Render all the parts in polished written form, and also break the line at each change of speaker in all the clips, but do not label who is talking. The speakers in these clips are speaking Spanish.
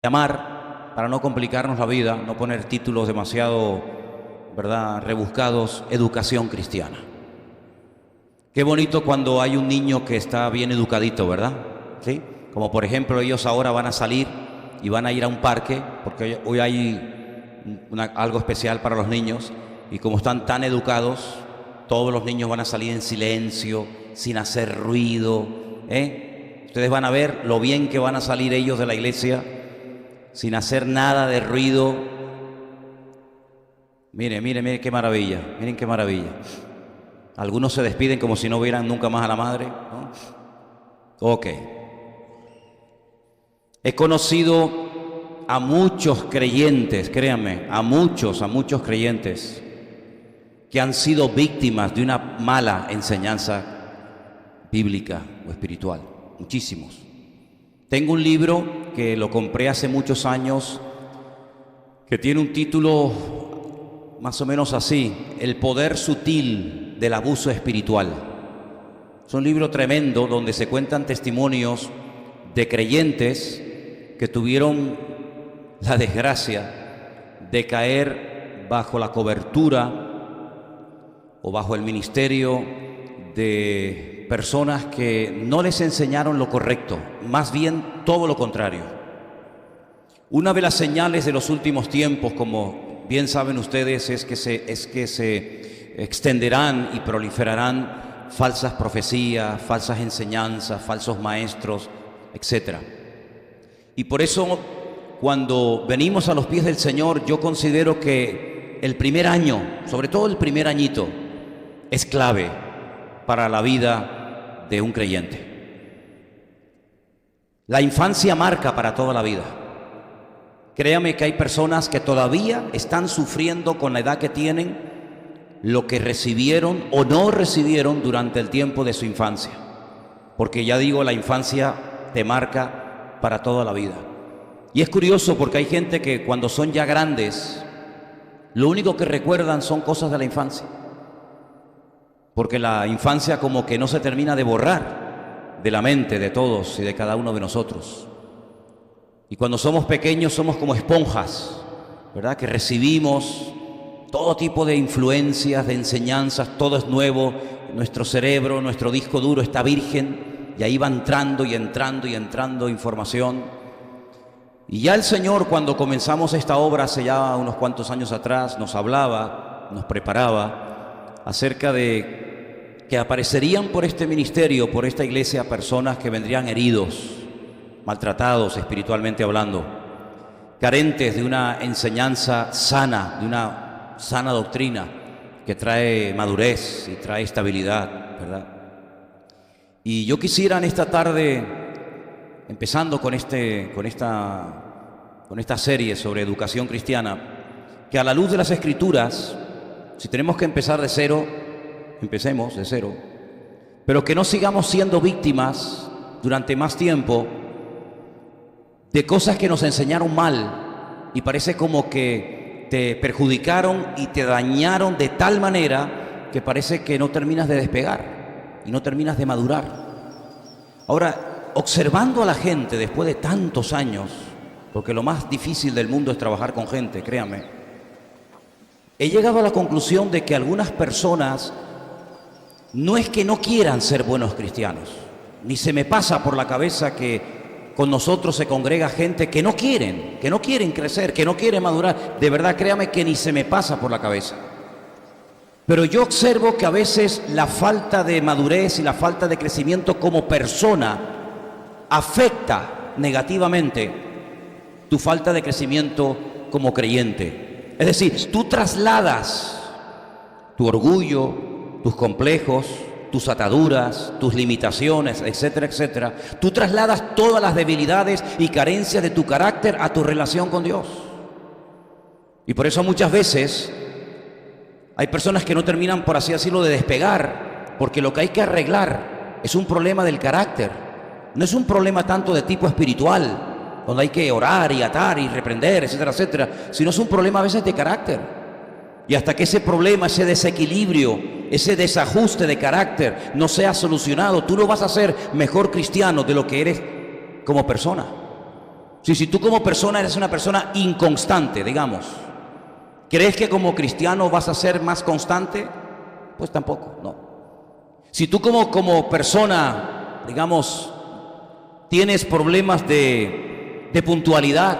llamar, para no complicarnos la vida, no poner títulos demasiado, ¿verdad?, rebuscados, educación cristiana. Qué bonito cuando hay un niño que está bien educadito, ¿verdad? ¿Sí? Como por ejemplo ellos ahora van a salir y van a ir a un parque, porque hoy hay algo especial para los niños, y como están tan educados, todos los niños van a salir en silencio, sin hacer ruido, ¿eh? Ustedes van a ver lo bien que van a salir ellos de la iglesia, sin hacer nada de ruido. Mire qué maravilla, miren qué maravilla. Algunos se despiden como si no vieran nunca más a la madre, ¿no? Ok. He conocido a muchos creyentes, créanme, a muchos creyentes que han sido víctimas de una mala enseñanza bíblica o espiritual. Muchísimos. Tengo un libro que lo compré hace muchos años, que tiene un título más o menos así: El poder sutil del abuso espiritual. Es un libro tremendo donde se cuentan testimonios de creyentes que tuvieron la desgracia de caer bajo la cobertura o bajo el ministerio de personas que no les enseñaron lo correcto, más bien todo lo contrario. Una de las señales de los últimos tiempos, como bien saben ustedes, es que se extenderán y proliferarán falsas profecías, falsas enseñanzas, falsos maestros, etc. Y por eso, cuando venimos a los pies del Señor, yo considero que el primer año, sobre todo el primer añito, es clave para la vida de un creyente. La infancia marca para toda la vida. Créame que hay personas que todavía están sufriendo con la edad que tienen lo que recibieron o no recibieron durante el tiempo de su infancia. Porque ya digo, la infancia te marca para toda la vida. Y es curioso porque hay gente que cuando son ya grandes, lo único que recuerdan son cosas de la infancia. Porque la infancia como que no se termina de borrar de la mente de todos y de cada uno de nosotros. Y cuando somos pequeños somos como esponjas, ¿verdad?, que recibimos todo tipo de influencias, de enseñanzas, todo es nuevo, nuestro cerebro, nuestro disco duro está virgen, y ahí va entrando y entrando y entrando información. Y ya el Señor, cuando comenzamos esta obra hace ya unos cuantos años atrás, nos hablaba, nos preparaba acerca de que aparecerían por este ministerio, por esta iglesia, personas que vendrían heridos, maltratados espiritualmente hablando, carentes de una enseñanza sana, de una sana doctrina que trae madurez y trae estabilidad, ¿verdad? Y yo quisiera en esta tarde, empezando con esta serie sobre educación cristiana, que a la luz de las Escrituras, si tenemos que empezar de cero, empecemos de cero, pero que no sigamos siendo víctimas durante más tiempo de cosas que nos enseñaron mal y parece como que te perjudicaron y te dañaron de tal manera que parece que no terminas de despegar y no terminas de madurar. Ahora, observando a la gente después de tantos años, porque lo más difícil del mundo es trabajar con gente, créanme, he llegado a la conclusión de que algunas personas no es que no quieran ser buenos cristianos, ni se me pasa por la cabeza que con nosotros se congrega gente que no quieren crecer, que no quieren madurar. De verdad, créame que ni se me pasa por la cabeza. Pero yo observo que a veces la falta de madurez y la falta de crecimiento como persona afecta negativamente tu falta de crecimiento como creyente. Es decir, tú trasladas tu orgullo, tus complejos, tus ataduras, tus limitaciones, etcétera, etcétera. Tú trasladas todas las debilidades y carencias de tu carácter a tu relación con Dios. Y por eso muchas veces hay personas que no terminan, por así decirlo, de despegar, porque lo que hay que arreglar es un problema del carácter. No es un problema tanto de tipo espiritual, donde hay que orar y atar y reprender, etcétera, etcétera, sino es un problema a veces de carácter. Y hasta que ese problema, ese desequilibrio, ese desajuste de carácter no sea solucionado, tú no vas a ser mejor cristiano de lo que eres como persona. Si tú como persona eres una persona inconstante, digamos, ¿crees que como cristiano vas a ser más constante? Pues tampoco, no. Si tú como persona, digamos, tienes problemas de puntualidad,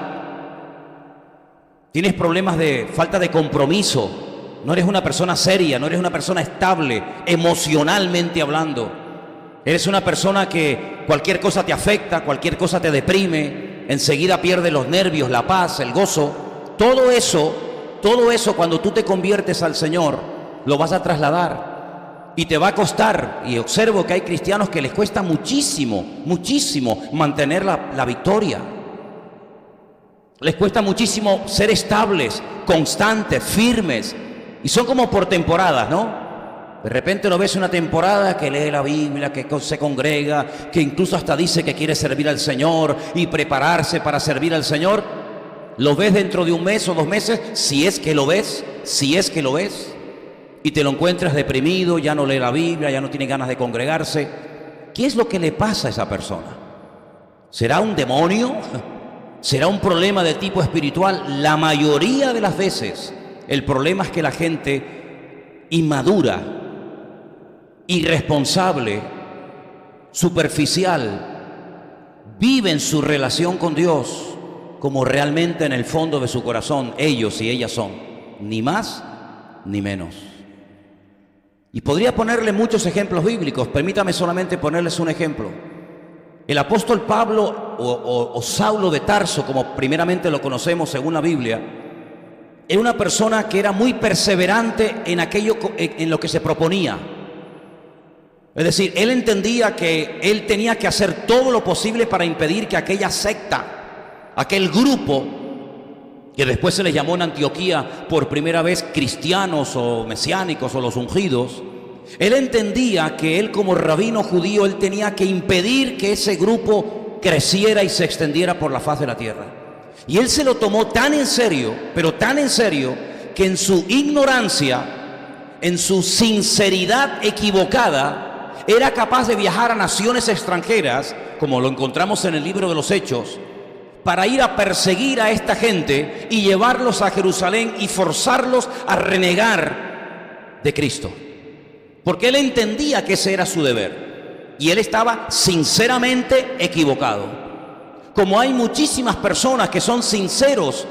tienes problemas de falta de compromiso, no eres una persona seria, no eres una persona estable, emocionalmente hablando, eres una persona que cualquier cosa te afecta, cualquier cosa te deprime, enseguida pierdes los nervios, la paz, el gozo, todo eso cuando tú te conviertes al Señor, lo vas a trasladar. Y te va a costar, y observo que hay cristianos que les cuesta muchísimo, muchísimo mantener la victoria. Les cuesta muchísimo ser estables, constantes, firmes. Y son como por temporadas, ¿no? De repente lo ves una temporada que lee la Biblia, que se congrega, que incluso hasta dice que quiere servir al Señor y prepararse para servir al Señor. Lo ves dentro de un mes o 2 meses, si es que lo ves, y te lo encuentras deprimido, ya no lee la Biblia, ya no tiene ganas de congregarse. ¿Qué es lo que le pasa a esa persona? ¿Será un demonio? ¿Será un problema de tipo espiritual? La mayoría de las veces el problema es que la gente inmadura, irresponsable, superficial, vive en su relación con Dios como realmente en el fondo de su corazón ellos y ellas son, ni más ni menos. Y podría ponerle muchos ejemplos bíblicos, permítame solamente ponerles un ejemplo. El apóstol Pablo o Saulo de Tarso, como primeramente lo conocemos según la Biblia, era una persona que era muy perseverante en aquello en lo que se proponía. Es decir, él entendía que él tenía que hacer todo lo posible para impedir que aquella secta, aquel grupo, que después se les llamó en Antioquía por primera vez cristianos o mesiánicos o los ungidos, él entendía que él como rabino judío, él tenía que impedir que ese grupo creciera y se extendiera por la faz de la tierra. Y él se lo tomó tan en serio, pero tan en serio, que en su ignorancia, en su sinceridad equivocada, era capaz de viajar a naciones extranjeras, como lo encontramos en el libro de los Hechos, para ir a perseguir a esta gente y llevarlos a Jerusalén y forzarlos a renegar de Cristo. Porque él entendía que ese era su deber. Y él estaba sinceramente equivocado. Como hay muchísimas personas que son sinceros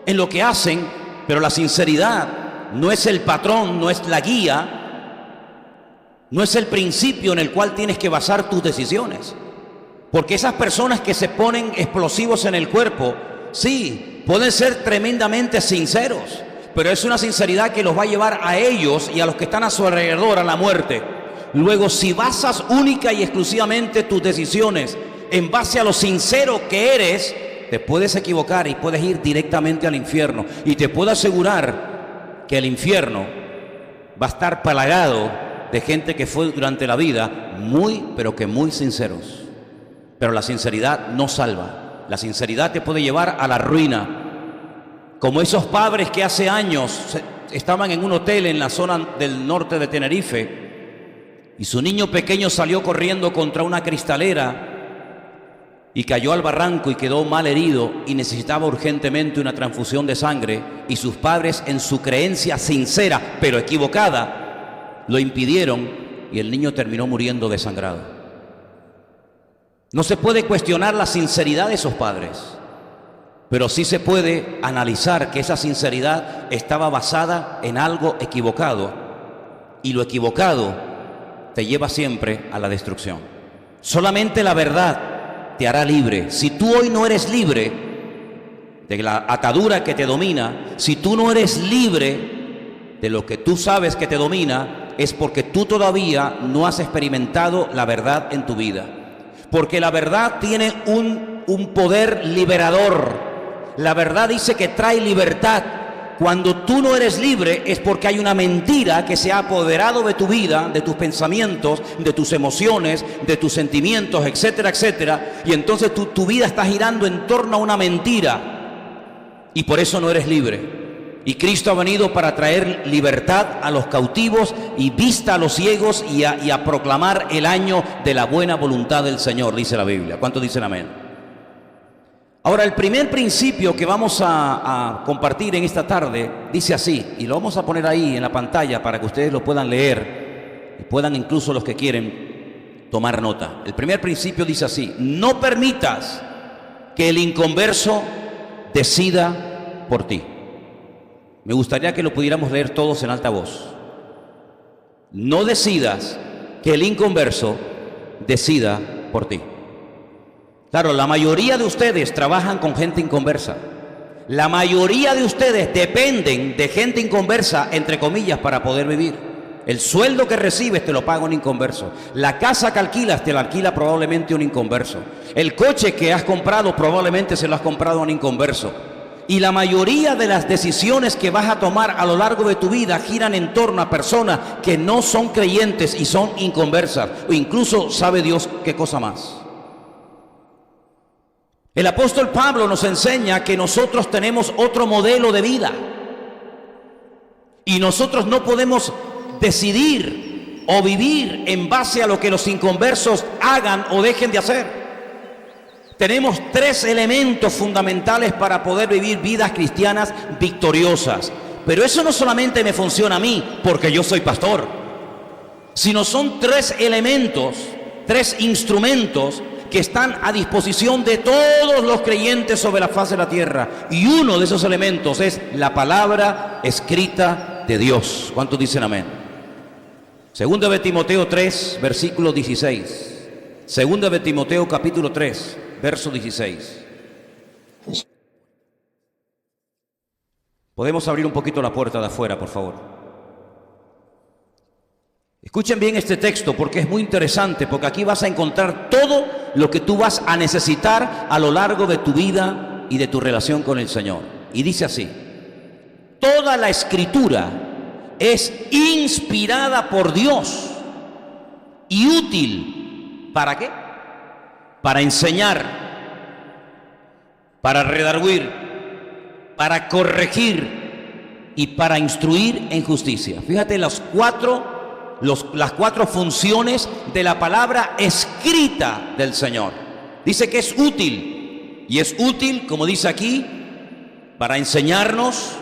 en lo que hacen, pero la sinceridad no es el patrón, no es la guía, no es el principio en el cual tienes que basar tus decisiones. Porque esas personas que se ponen explosivos en el cuerpo, sí, pueden ser tremendamente sinceros, pero es una sinceridad que los va a llevar a ellos y a los que están a su alrededor a la muerte. Luego, si basas única y exclusivamente tus decisiones en base a lo sincero que eres, te puedes equivocar y puedes ir directamente al infierno. Y te puedo asegurar que el infierno va a estar plagado de gente que fue durante la vida muy, pero que muy sinceros. Pero la sinceridad no salva. La sinceridad te puede llevar a la ruina. Como esos padres que hace años estaban en un hotel en la zona del norte de Tenerife y su niño pequeño salió corriendo contra una cristalera y cayó al barranco y quedó mal herido y necesitaba urgentemente una transfusión de sangre, y sus padres, en su creencia sincera pero equivocada, lo impidieron y el niño terminó muriendo desangrado. No se puede cuestionar la sinceridad de esos padres, pero sí se puede analizar que esa sinceridad estaba basada en algo equivocado, y lo equivocado te lleva siempre a la destrucción. Solamente la verdad te hará libre. Si tú hoy no eres libre de la atadura que te domina, si tú no eres libre de lo que tú sabes que te domina, es porque tú todavía no has experimentado la verdad en tu vida. Porque la verdad tiene un poder liberador. La verdad dice que trae libertad. Cuando tú no eres libre es porque hay una mentira que se ha apoderado de tu vida, de tus pensamientos, de tus emociones, de tus sentimientos, etcétera, etcétera. Y entonces tu vida está girando en torno a una mentira. Y por eso no eres libre. Y Cristo ha venido para traer libertad a los cautivos y vista a los ciegos y a proclamar el año de la buena voluntad del Señor, dice la Biblia. ¿Cuántos dicen amén? Ahora, el primer principio que vamos a compartir en esta tarde dice así, y lo vamos a poner ahí en la pantalla para que ustedes lo puedan leer y puedan incluso los que quieren tomar nota. El primer principio dice así: no permitas que el inconverso decida por ti. Me gustaría que lo pudiéramos leer todos en alta voz. No decidas que el inconverso decida por ti. Claro, la mayoría de ustedes trabajan con gente inconversa. La mayoría de ustedes dependen de gente inconversa, entre comillas, para poder vivir. El sueldo que recibes te lo paga un inconverso. La casa que alquilas te la alquila probablemente un inconverso. El coche que has comprado probablemente se lo has comprado a un inconverso. Y la mayoría de las decisiones que vas a tomar a lo largo de tu vida giran en torno a personas que no son creyentes y son inconversas. O incluso sabe Dios qué cosa más. El apóstol Pablo nos enseña que nosotros tenemos otro modelo de vida y nosotros no podemos decidir o vivir en base a lo que los inconversos hagan o dejen de hacer. Tenemos tres elementos fundamentales para poder vivir vidas cristianas victoriosas. Pero eso no solamente me funciona a mí porque yo soy pastor, sino son tres elementos, tres instrumentos que están a disposición de todos los creyentes sobre la faz de la tierra. Y uno de esos elementos es la palabra escrita de Dios. ¿Cuántos dicen amén? Segunda de Timoteo 3, versículo 16. Segunda de Timoteo capítulo 3, verso 16. Podemos abrir un poquito la puerta de afuera, por favor. Escuchen bien este texto porque es muy interesante, porque aquí vas a encontrar todo lo que tú vas a necesitar a lo largo de tu vida y de tu relación con el Señor. Y dice así: toda la escritura es inspirada por Dios y útil. ¿Para qué? Para enseñar, para redarguir, para corregir y para instruir en justicia. Fíjate las cuatro funciones de la palabra escrita del Señor. Dice que es útil, y es útil, como dice aquí, para enseñarnos,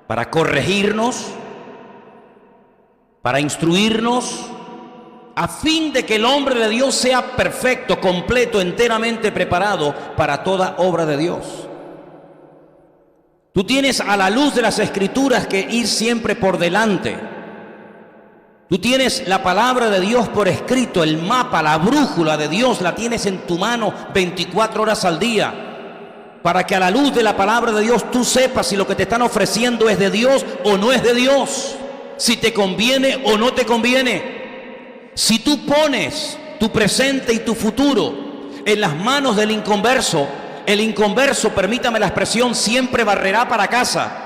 para corregirnos, para instruirnos, a fin de que el hombre de Dios sea perfecto, completo, enteramente preparado para toda obra de Dios. Tú tienes a la luz de las Escrituras que ir siempre por delante. Tú tienes la palabra de Dios por escrito, el mapa, la brújula de Dios, la tienes en tu mano 24 horas al día, para que a la luz de la palabra de Dios tú sepas si lo que te están ofreciendo es de Dios o no es de Dios, si te conviene o no te conviene. Si tú pones tu presente y tu futuro en las manos del inconverso, el inconverso, permítame la expresión, siempre barrerá para casa.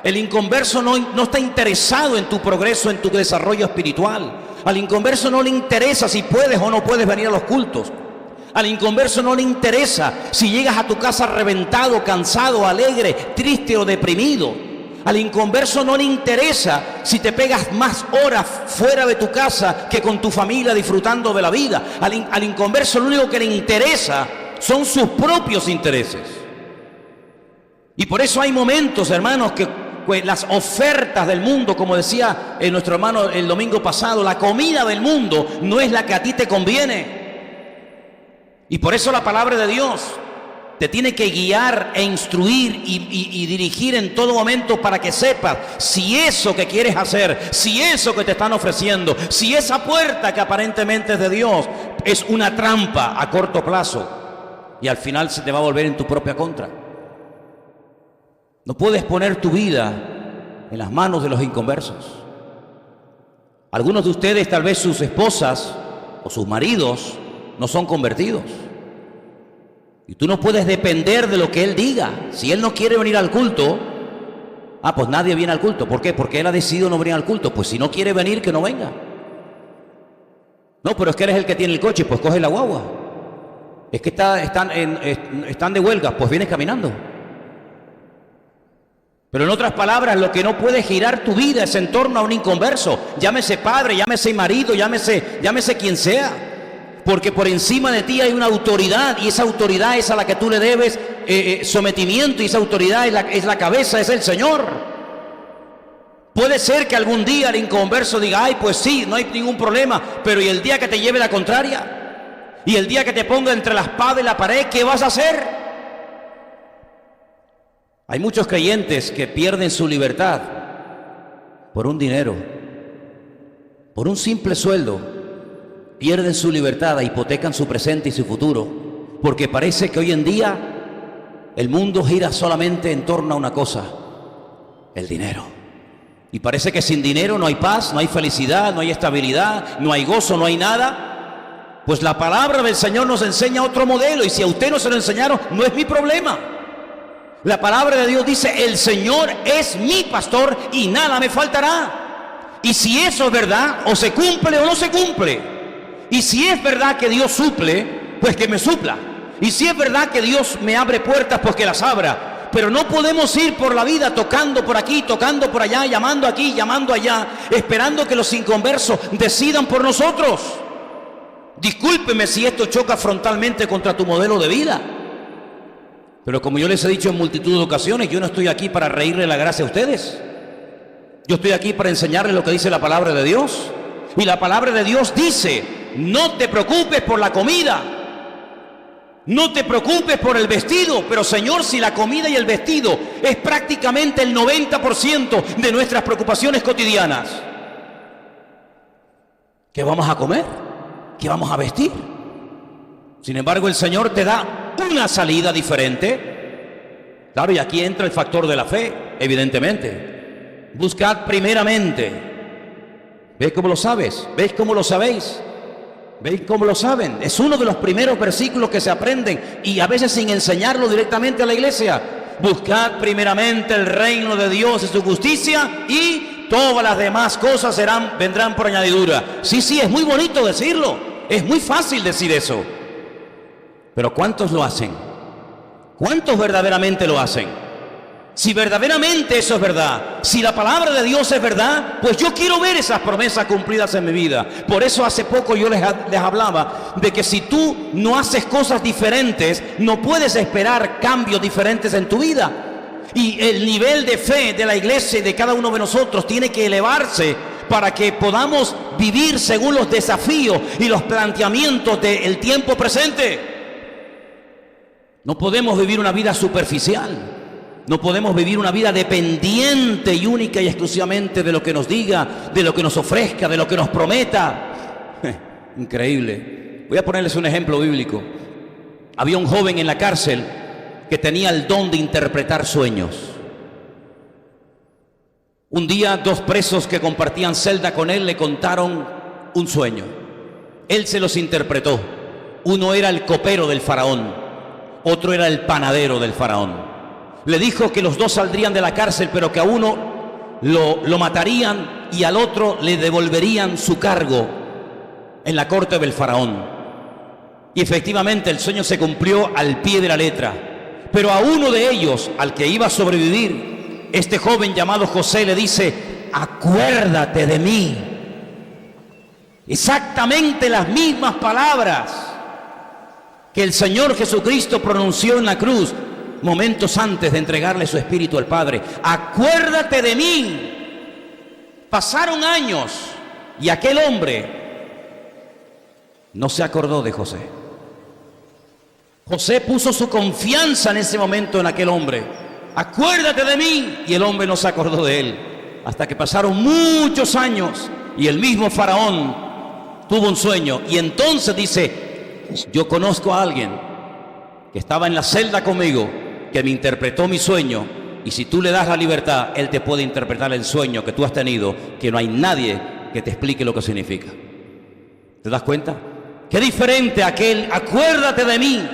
El inconverso no está interesado en tu progreso, en tu desarrollo espiritual. Al inconverso no le interesa si puedes o no puedes venir a los cultos. Al inconverso no le interesa si llegas a tu casa reventado, cansado, alegre, triste o deprimido. Al inconverso no le interesa si te pegas más horas fuera de tu casa que con tu familia disfrutando de la vida. Al inconverso lo único que le interesa son sus propios intereses. Y por eso hay momentos, hermanos, que las ofertas del mundo, como decía nuestro hermano el domingo pasado, la comida del mundo no es la que a ti te conviene. Y por eso la palabra de Dios te tiene que guiar e instruir y dirigir en todo momento para que sepas si eso que quieres hacer, si eso que te están ofreciendo, si esa puerta que aparentemente es de Dios es una trampa a corto plazo y al final se te va a volver en tu propia contra. No puedes poner tu vida en las manos de los inconversos. Algunos de ustedes, tal vez sus esposas o sus maridos, no son convertidos. Y tú no puedes depender de lo que él diga. Si él no quiere venir al culto, pues nadie viene al culto. ¿Por qué? Porque él ha decidido no venir al culto. Pues si no quiere venir, que no venga. No, pero es que eres el que tiene el coche, pues coge la guagua. Es que están de huelga, pues vienes caminando. Pero en otras palabras, lo que no puede girar tu vida es en torno a un inconverso. Llámese padre, llámese marido, llámese quien sea. porque por encima de ti hay una autoridad, y esa autoridad es a la que tú le debes sometimiento, y esa autoridad es la cabeza, es el Señor. Puede ser que algún día el inconverso diga, ay, pues sí, no hay ningún problema, pero ¿y el día que te lleve la contraria? ¿Y el día que te ponga entre la espada y la pared, qué vas a hacer? Hay muchos creyentes que pierden su libertad por un dinero, por un simple sueldo. Pierden su libertad, hipotecan su presente y su futuro, porque parece que hoy en día el mundo gira solamente en torno a una cosa, el dinero. Y parece que sin dinero no hay paz, no hay felicidad, no hay estabilidad, no hay gozo, no hay nada. Pues la palabra del Señor nos enseña otro modelo, y si a usted no se lo enseñaron, no es mi problema. La palabra de Dios dice, el Señor es mi pastor y nada me faltará. Y si eso es verdad, o se cumple o no se cumple. Y si es verdad que Dios suple, pues que me supla. Y si es verdad que Dios me abre puertas, pues que las abra. Pero no podemos ir por la vida tocando por aquí, tocando por allá, llamando aquí, llamando allá, esperando que los inconversos decidan por nosotros. Discúlpeme si esto choca frontalmente contra tu modelo de vida. Pero como yo les he dicho en multitud de ocasiones, yo no estoy aquí para reírle la gracia a ustedes. Yo estoy aquí para enseñarles lo que dice la palabra de Dios. Y la palabra de Dios dice, no te preocupes por la comida, no te preocupes por el vestido. Pero Señor, si la comida y el vestido es prácticamente el 90% de nuestras preocupaciones cotidianas, ¿qué vamos a comer? ¿Qué vamos a vestir? Sin embargo, el Señor te da una salida diferente. Claro, y aquí entra el factor de la fe, evidentemente. Buscad primeramente. ¿Ves cómo lo sabes? ¿Ves cómo lo sabéis? ¿Veis cómo lo saben? Es uno de los primeros versículos que se aprenden, y a veces sin enseñarlo directamente a la iglesia. Buscad primeramente el reino de Dios y su justicia, y todas las demás cosas vendrán por añadidura. Sí, es muy bonito decirlo, es muy fácil decir eso, pero ¿cuántos lo hacen? ¿Cuántos verdaderamente lo hacen? Si verdaderamente eso es verdad, si la palabra de Dios es verdad, pues yo quiero ver esas promesas cumplidas en mi vida. Por eso hace poco yo les hablaba de que si tú no haces cosas diferentes, no puedes esperar cambios diferentes en tu vida. Y el nivel de fe de la iglesia y de cada uno de nosotros tiene que elevarse para que podamos vivir según los desafíos y los planteamientos del tiempo presente. No podemos vivir una vida superficial. No podemos vivir una vida dependiente y única y exclusivamente de lo que nos diga, de lo que nos ofrezca, de lo que nos prometa. Increíble. Voy a ponerles un ejemplo bíblico. Había un joven en la cárcel que tenía el don de interpretar sueños. Un día, dos presos que compartían celda con él le contaron un sueño. Él se los interpretó. Uno era el copero del faraón, otro era el panadero del faraón. Le dijo que los dos saldrían de la cárcel, pero que a uno lo matarían y al otro le devolverían su cargo en la corte del faraón. Y efectivamente el sueño se cumplió al pie de la letra. Pero a uno de ellos, al que iba a sobrevivir, este joven llamado José le dice, acuérdate de mí. Exactamente las mismas palabras que el Señor Jesucristo pronunció en la cruz momentos antes de entregarle su espíritu al Padre. Acuérdate de mí. Pasaron años y aquel hombre no se acordó de José. José puso su confianza en ese momento en aquel hombre. Acuérdate de mí. Y el hombre no se acordó de él. Hasta que pasaron muchos años y el mismo faraón tuvo un sueño. Y entonces dice, yo conozco a alguien que estaba en la celda conmigo, que me interpretó mi sueño, y si tú le das la libertad, él te puede interpretar el sueño que tú has tenido, que no hay nadie que te explique lo que significa. ¿Te das cuenta? Qué diferente aquel, acuérdate de mí,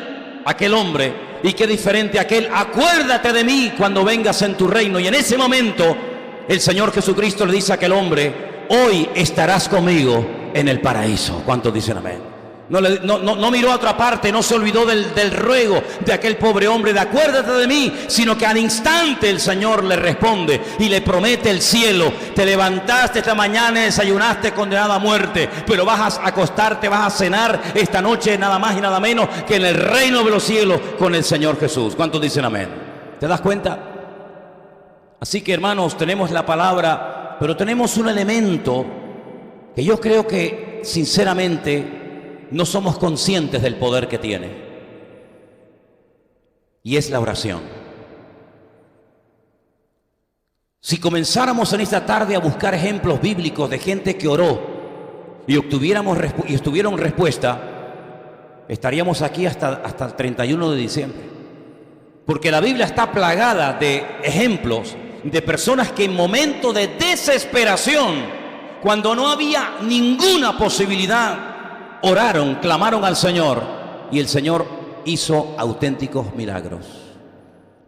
aquel hombre, y qué diferente aquel, acuérdate de mí cuando vengas en tu reino. Y en ese momento, el Señor Jesucristo le dice a aquel hombre, hoy estarás conmigo en el paraíso. ¿Cuántos dicen amén? No miró a otra parte, no se olvidó del ruego de aquel pobre hombre de acuérdate de mí, sino que al instante el Señor le responde y le promete el cielo. Te levantaste esta mañana y desayunaste condenado a muerte, pero vas a acostarte, vas a cenar esta noche nada más y nada menos que en el reino de los cielos con el Señor Jesús. ¿Cuántos dicen amén? ¿Te das cuenta? Así que, hermanos, tenemos la palabra, pero tenemos un elemento que yo creo que sinceramente no somos conscientes del poder que tiene, y es la oración. Si comenzáramos en esta tarde a buscar ejemplos bíblicos de gente que oró y estuvieron respuesta, estaríamos aquí hasta el 31 de diciembre. Porque la Biblia está plagada de ejemplos de personas que en momentos de desesperación, cuando no había ninguna posibilidad, oraron, clamaron al Señor, y el Señor hizo auténticos milagros.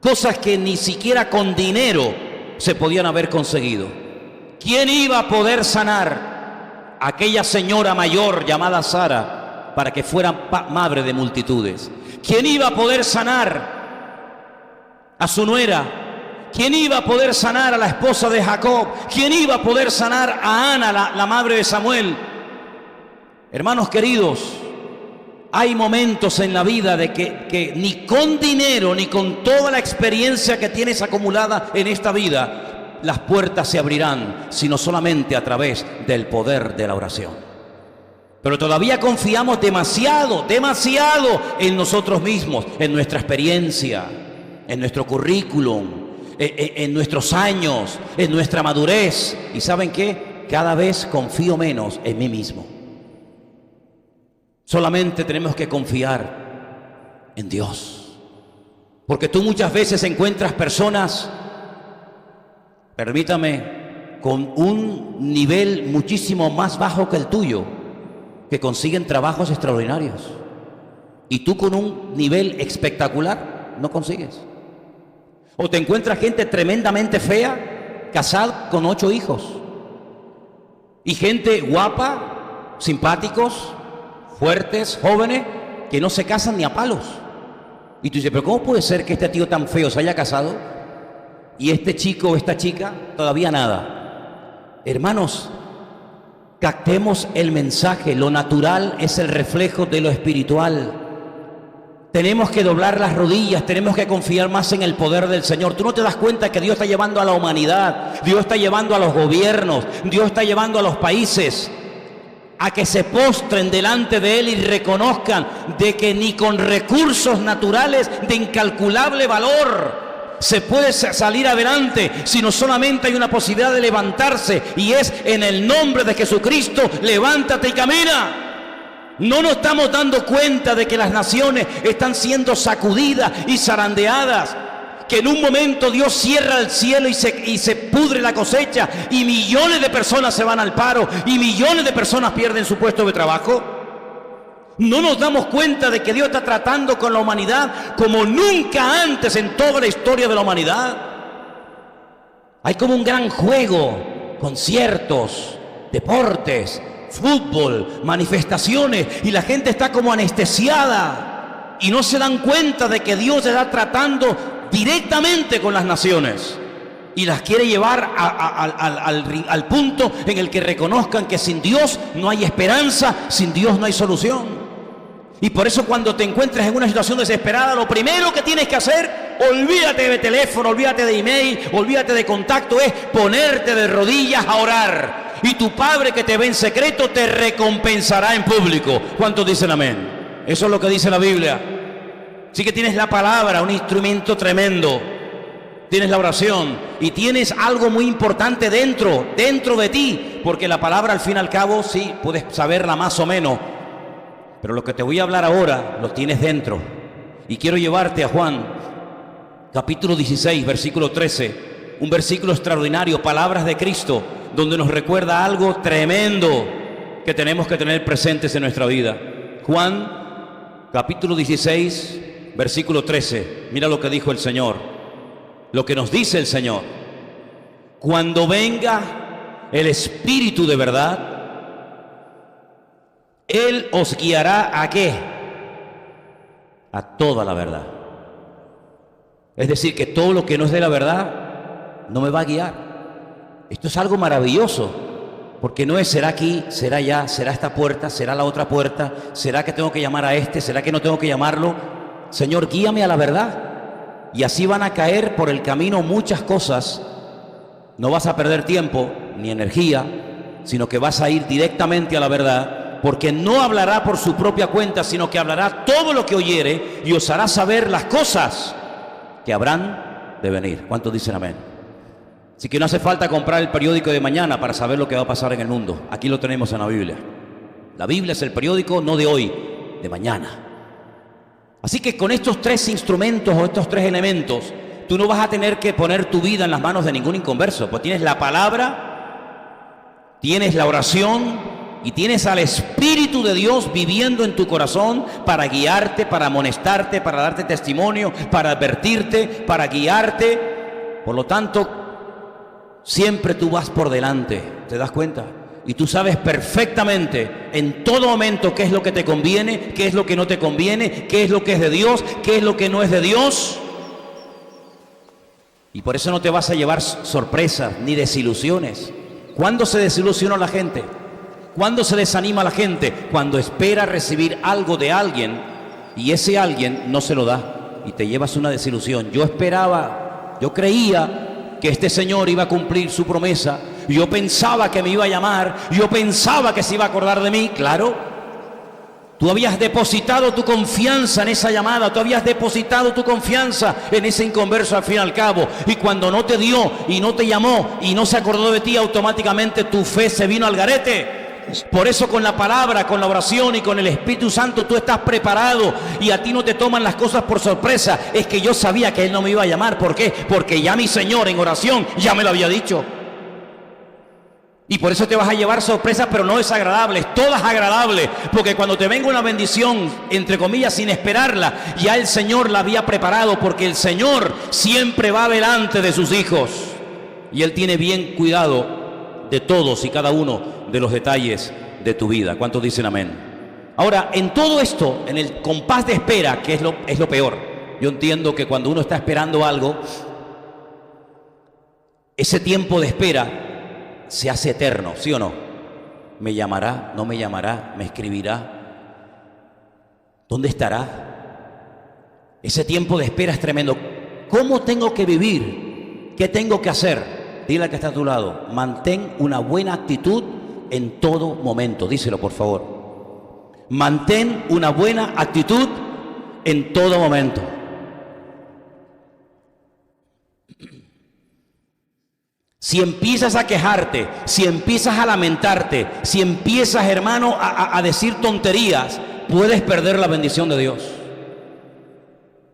Cosas que ni siquiera con dinero se podían haber conseguido. ¿Quién iba a poder sanar a aquella señora mayor llamada Sara para que fuera madre de multitudes? ¿Quién iba a poder sanar a su nuera? ¿Quién iba a poder sanar a la esposa de Jacob? ¿Quién iba a poder sanar a Ana, la madre de Samuel? Hermanos queridos, hay momentos en la vida de que ni con dinero, ni con toda la experiencia que tienes acumulada en esta vida, las puertas se abrirán, sino solamente a través del poder de la oración. Pero todavía confiamos demasiado en nosotros mismos, en nuestra experiencia, en nuestro currículum, en nuestros años, en nuestra madurez. ¿Y saben qué? Cada vez confío menos en mí mismo. Solamente tenemos que confiar en Dios. Porque tú muchas veces encuentras personas, permítame, con un nivel muchísimo más bajo que el tuyo, que consiguen trabajos extraordinarios. Y tú con un nivel espectacular no consigues. O te encuentras gente tremendamente fea, casada con 8 hijos. Y gente guapa, simpáticos, fuertes, jóvenes, que no se casan ni a palos. Y tú dices, pero ¿cómo puede ser que este tío tan feo se haya casado y este chico o esta chica todavía nada? Hermanos, captemos el mensaje. Lo natural es el reflejo de lo espiritual. Tenemos que doblar las rodillas, tenemos que confiar más en el poder del Señor. Tú no te das cuenta que Dios está llevando a la humanidad, Dios está llevando a los gobiernos, Dios está llevando a los países a que se postren delante de Él y reconozcan de que ni con recursos naturales de incalculable valor se puede salir adelante, sino solamente hay una posibilidad de levantarse, y es en el nombre de Jesucristo. Levántate y camina. No nos estamos dando cuenta de que las naciones están siendo sacudidas y zarandeadas, que en un momento Dios cierra el cielo y se pudre la cosecha, y millones de personas se van al paro y millones de personas pierden su puesto de trabajo. No nos damos cuenta de que Dios está tratando con la humanidad como nunca antes en toda la historia de la humanidad. Hay como un gran juego, conciertos, deportes, fútbol, manifestaciones, y la gente está como anestesiada y no se dan cuenta de que Dios está tratando directamente con las naciones y las quiere llevar al punto en el que reconozcan que sin Dios no hay esperanza, sin Dios no hay solución. Y por eso, cuando te encuentres en una situación desesperada, lo primero que tienes que hacer, olvídate de teléfono, olvídate de email, olvídate de contacto, es ponerte de rodillas a orar, y tu Padre que te ve en secreto te recompensará en público. ¿Cuántos dicen amén? Eso es lo que dice la Biblia. Así que tienes la palabra, un instrumento tremendo. Tienes la oración y tienes algo muy importante dentro de ti, porque la palabra, al fin y al cabo, sí, puedes saberla más o menos, pero lo que te voy a hablar ahora lo tienes dentro. Y quiero llevarte a Juan, capítulo 16, versículo 13, un versículo extraordinario, palabras de Cristo, donde nos recuerda algo tremendo que tenemos que tener presentes en nuestra vida. Juan, capítulo 16, versículo 13, mira lo que dijo el Señor, lo que nos dice el Señor: cuando venga el Espíritu de verdad, Él os guiará ¿a qué? A toda la verdad. Es decir, que todo lo que no es de la verdad no me va a guiar. Esto es algo maravilloso, porque no es será aquí, será allá, será esta puerta, será la otra puerta, será que tengo que llamar a este, será que no tengo que llamarlo. Señor, guíame a la verdad. Y así van a caer por el camino muchas cosas. No vas a perder tiempo ni energía, sino que vas a ir directamente a la verdad, porque no hablará por su propia cuenta, sino que hablará todo lo que oyere y os hará saber las cosas que habrán de venir. ¿Cuántos dicen amén? Así que no hace falta comprar el periódico de mañana para saber lo que va a pasar en el mundo. Aquí lo tenemos en la Biblia. La Biblia es el periódico no de hoy, de mañana. Así que con estos tres instrumentos o estos tres elementos, tú no vas a tener que poner tu vida en las manos de ningún inconverso, pues tienes la palabra, tienes la oración y tienes al Espíritu de Dios viviendo en tu corazón para guiarte, para amonestarte, para darte testimonio, para advertirte, para guiarte. Por lo tanto, siempre tú vas por delante, ¿te das cuenta? Y tú sabes perfectamente en todo momento qué es lo que te conviene, qué es lo que no te conviene, qué es lo que es de Dios, qué es lo que no es de Dios. Y por eso no te vas a llevar sorpresas ni desilusiones. ¿Cuándo se desilusiona la gente? ¿Cuándo se desanima la gente? Cuando espera recibir algo de alguien y ese alguien no se lo da y te llevas una desilusión. Yo esperaba, yo creía que este señor iba a cumplir su promesa. Yo pensaba que me iba a llamar, yo pensaba que se iba a acordar de mí. Claro, tú habías depositado tu confianza en esa llamada, tú habías depositado tu confianza en ese inconverso al fin y al cabo. Y cuando no te dio y no te llamó y no se acordó de ti, automáticamente tu fe se vino al garete. Por eso con la palabra, con la oración y con el Espíritu Santo tú estás preparado y a ti no te toman las cosas por sorpresa. Es que yo sabía que Él no me iba a llamar. ¿Por qué? Porque ya mi Señor en oración ya me lo había dicho. Y por eso te vas a llevar sorpresas, pero no desagradables, todas agradables, porque cuando te venga una bendición, entre comillas, sin esperarla, ya el Señor la había preparado, porque el Señor siempre va delante de sus hijos y Él tiene bien cuidado de todos y cada uno de los detalles de tu vida. ¿Cuántos dicen amén? Ahora, en todo esto, en el compás de espera, que es lo peor, yo entiendo que cuando uno está esperando algo, ese tiempo de espera se hace eterno, ¿sí o no? ¿Me llamará? ¿No me llamará? ¿Me escribirá? ¿Dónde estará? Ese tiempo de espera es tremendo. ¿Cómo tengo que vivir? ¿Qué tengo que hacer? Dile al que está a tu lado, mantén una buena actitud en todo momento. Díselo, por favor. Mantén una buena actitud en todo momento. Si empiezas a quejarte, si empiezas a lamentarte, si empiezas, hermano, a decir tonterías, puedes perder la bendición de Dios.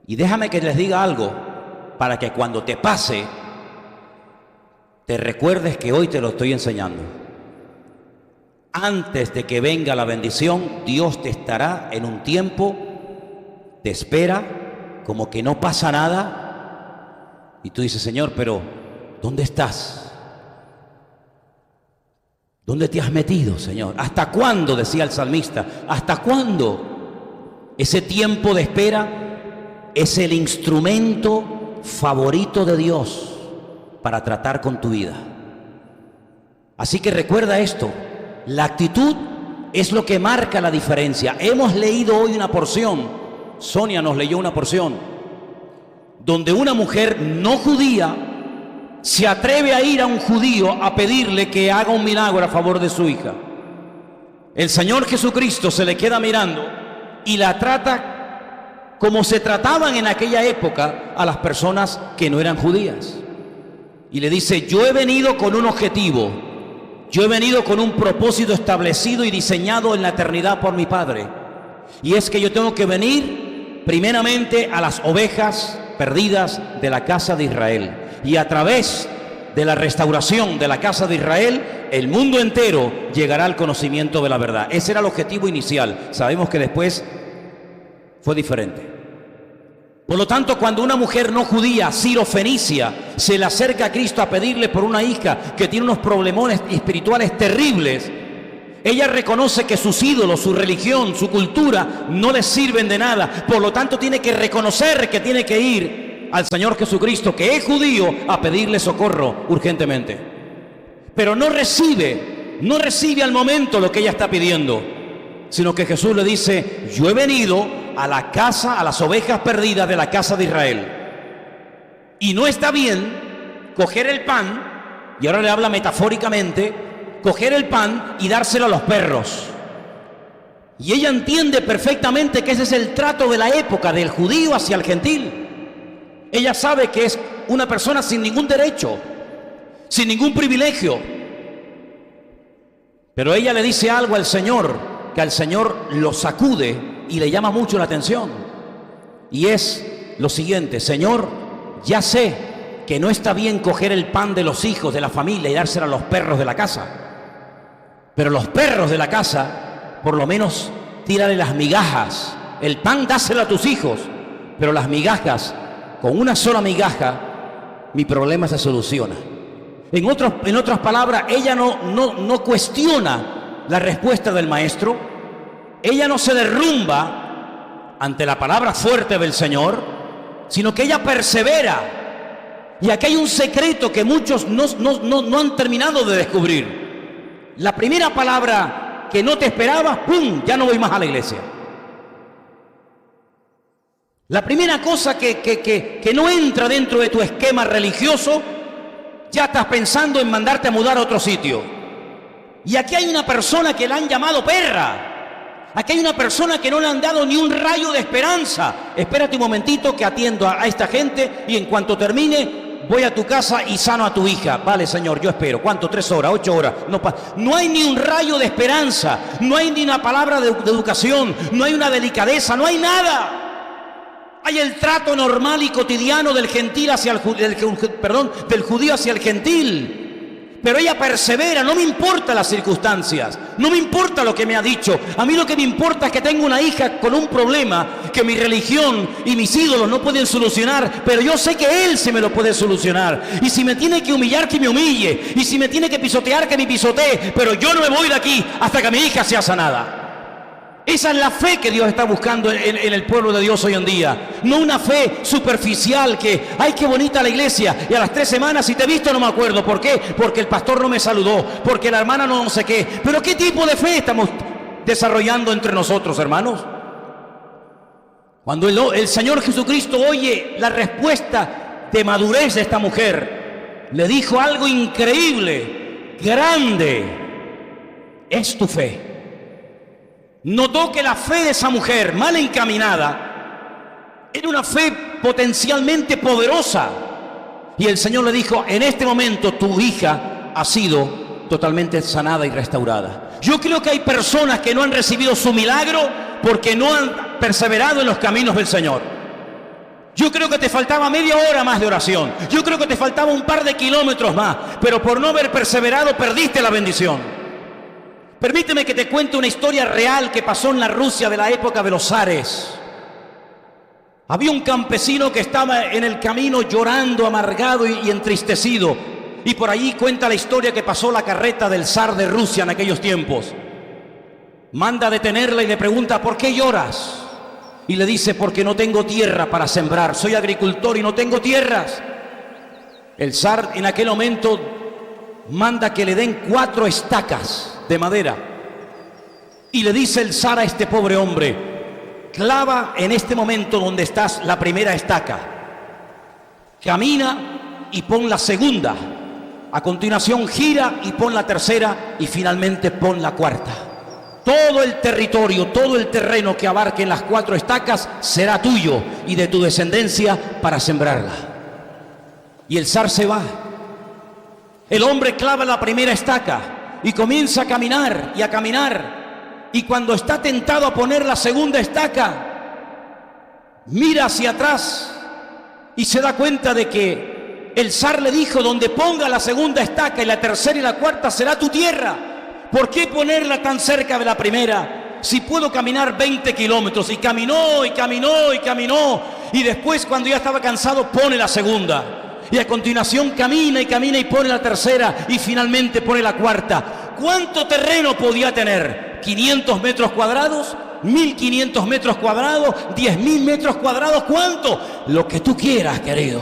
Y déjame que les diga algo, para que cuando te pase, te recuerdes que hoy te lo estoy enseñando. Antes de que venga la bendición, Dios te estará en un tiempo de espera, como que no pasa nada, y tú dices, Señor, pero ¿dónde estás? ¿Dónde te has metido, Señor? ¿Hasta cuándo? Decía el salmista. ¿Hasta cuándo? Ese tiempo de espera es el instrumento favorito de Dios para tratar con tu vida. Así que recuerda esto. La actitud es lo que marca la diferencia. Hemos leído hoy una porción. Sonia nos leyó una porción donde una mujer no judía se atreve a ir a un judío a pedirle que haga un milagro a favor de su hija. El Señor Jesucristo se le queda mirando y la trata como se trataban en aquella época a las personas que no eran judías. Y le dice, yo he venido con un objetivo, yo he venido con un propósito establecido y diseñado en la eternidad por mi Padre. Y es que yo tengo que venir primeramente a las ovejas perdidas de la casa de Israel. Y a través de la restauración de la casa de Israel, el mundo entero llegará al conocimiento de la verdad. Ese era el objetivo inicial. Sabemos que después fue diferente. Por lo tanto, cuando una mujer no judía, sirofenicia, se le acerca a Cristo a pedirle por una hija que tiene unos problemones espirituales terribles, Ella reconoce que sus ídolos, su religión, su cultura no les sirven de nada. Por lo tanto, tiene que reconocer que tiene que ir al Señor Jesucristo, que es judío, a pedirle socorro urgentemente. Pero no recibe al momento lo que ella está pidiendo, sino que Jesús le dice: yo he venido a la casa, a las ovejas perdidas de la casa de Israel. Y no está bien coger el pan, y ahora le habla metafóricamente, coger el pan y dárselo a los perros. Y ella entiende perfectamente que ese es el trato de la época, del judío hacia el gentil. Ella sabe que es una persona sin ningún derecho, sin ningún privilegio. Pero ella le dice algo al Señor, que al Señor lo sacude y le llama mucho la atención. Y es lo siguiente: Señor, ya sé que no está bien coger el pan de los hijos de la familia y dárselo a los perros de la casa. Pero los perros de la casa, por lo menos tírale las migajas. El pan dáselo a tus hijos, pero las migajas, con una sola migaja, mi problema se soluciona. En otras palabras, ella no cuestiona la respuesta del maestro. Ella no se derrumba ante la palabra fuerte del Señor, sino que ella persevera. Y aquí hay un secreto que muchos no han terminado de descubrir. La primera palabra que no te esperabas, ¡pum!, ya no voy más a la iglesia. La primera cosa que no entra dentro de tu esquema religioso, ya estás pensando en mandarte a mudar a otro sitio. Y aquí hay una persona que la han llamado perra. Aquí hay una persona que no le han dado ni un rayo de esperanza. Espérate un momentito que atiendo a esta gente y en cuanto termine voy a tu casa y sano a tu hija. Vale, Señor, yo espero. ¿Cuánto? 3 horas, 8 horas. No hay ni un rayo de esperanza. No hay ni una palabra de educación. No hay una delicadeza. No hay nada. Hay el trato normal y cotidiano del gentil hacia del judío hacia el gentil. Pero ella persevera. No me importan las circunstancias. No me importa lo que me ha dicho. A mí lo que me importa es que tengo una hija con un problema que mi religión y mis ídolos no pueden solucionar, pero yo sé que Él sí me lo puede solucionar. Y si me tiene que humillar, que me humille. Y si me tiene que pisotear, que me pisotee. Pero yo no me voy de aquí hasta que mi hija sea sanada. Esa es la fe que Dios está buscando en el pueblo de Dios hoy en día. No una fe superficial que, ¡ay, qué bonita la iglesia! Y a las 3 semanas, si te he visto, no me acuerdo. ¿Por qué? Porque el pastor no me saludó, porque la hermana no sé qué. ¿Pero qué tipo de fe estamos desarrollando entre nosotros, hermanos? Cuando el Señor Jesucristo oye la respuesta de madurez de esta mujer, le dijo algo increíble: grande es tu fe. Notó que la fe de esa mujer mal encaminada era una fe potencialmente poderosa. Y el Señor le dijo: en este momento tu hija ha sido totalmente sanada y restaurada. Yo creo que hay personas que no han recibido su milagro porque no han perseverado en los caminos del Señor. Yo creo que te faltaba media hora más de oración. Yo creo que te faltaba un par de kilómetros más. Pero por no haber perseverado perdiste la bendición. Permíteme que te cuente una historia real que pasó en la Rusia de la época de los zares. Había un campesino que estaba en el camino llorando, amargado y entristecido. Y por allí cuenta la historia que pasó la carreta del zar de Rusia en aquellos tiempos. Manda a detenerla y le pregunta: ¿por qué lloras? Y le dice: porque no tengo tierra para sembrar. Soy agricultor y no tengo tierras. El zar en aquel momento manda que le den 4 estacas de madera. Y le dice el zar a este pobre hombre: clava en este momento donde estás la primera estaca, camina y pon la segunda, a continuación gira y pon la tercera y finalmente pon la cuarta. Todo el territorio, todo el terreno que abarque las 4 estacas será tuyo y de tu descendencia para sembrarla. Y el zar se va. El hombre clava la primera estaca y comienza a caminar y a caminar. Y cuando está tentado a poner la segunda estaca, mira hacia atrás y se da cuenta de que el zar le dijo: donde ponga la segunda estaca y la tercera y la cuarta será tu tierra. ¿Por qué ponerla tan cerca de la primera? Si puedo caminar 20 kilómetros. Y caminó y caminó y caminó. Y después, cuando ya estaba cansado, pone la segunda. Y a continuación camina y camina y pone la tercera y finalmente pone la cuarta. ¿Cuánto terreno podía tener? ¿500 metros cuadrados? ¿1.500 metros cuadrados? ¿10.000 metros cuadrados? ¿Cuánto? Lo que tú quieras, querido.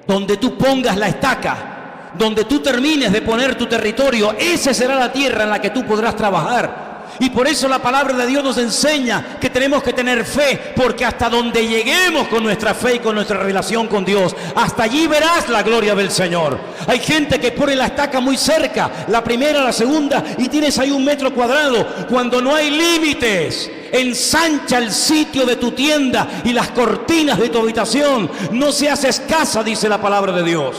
Donde tú pongas la estaca, donde tú termines de poner tu territorio, esa será la tierra en la que tú podrás trabajar. Y por eso la palabra de Dios nos enseña que tenemos que tener fe, porque hasta donde lleguemos con nuestra fe y con nuestra relación con Dios, hasta allí verás la gloria del Señor. Hay gente que pone la estaca muy cerca, la primera, la segunda, y tienes ahí 1 metro cuadrado, cuando no hay límites. Ensancha el sitio de tu tienda y las cortinas de tu habitación. No seas escasa, dice la palabra de Dios.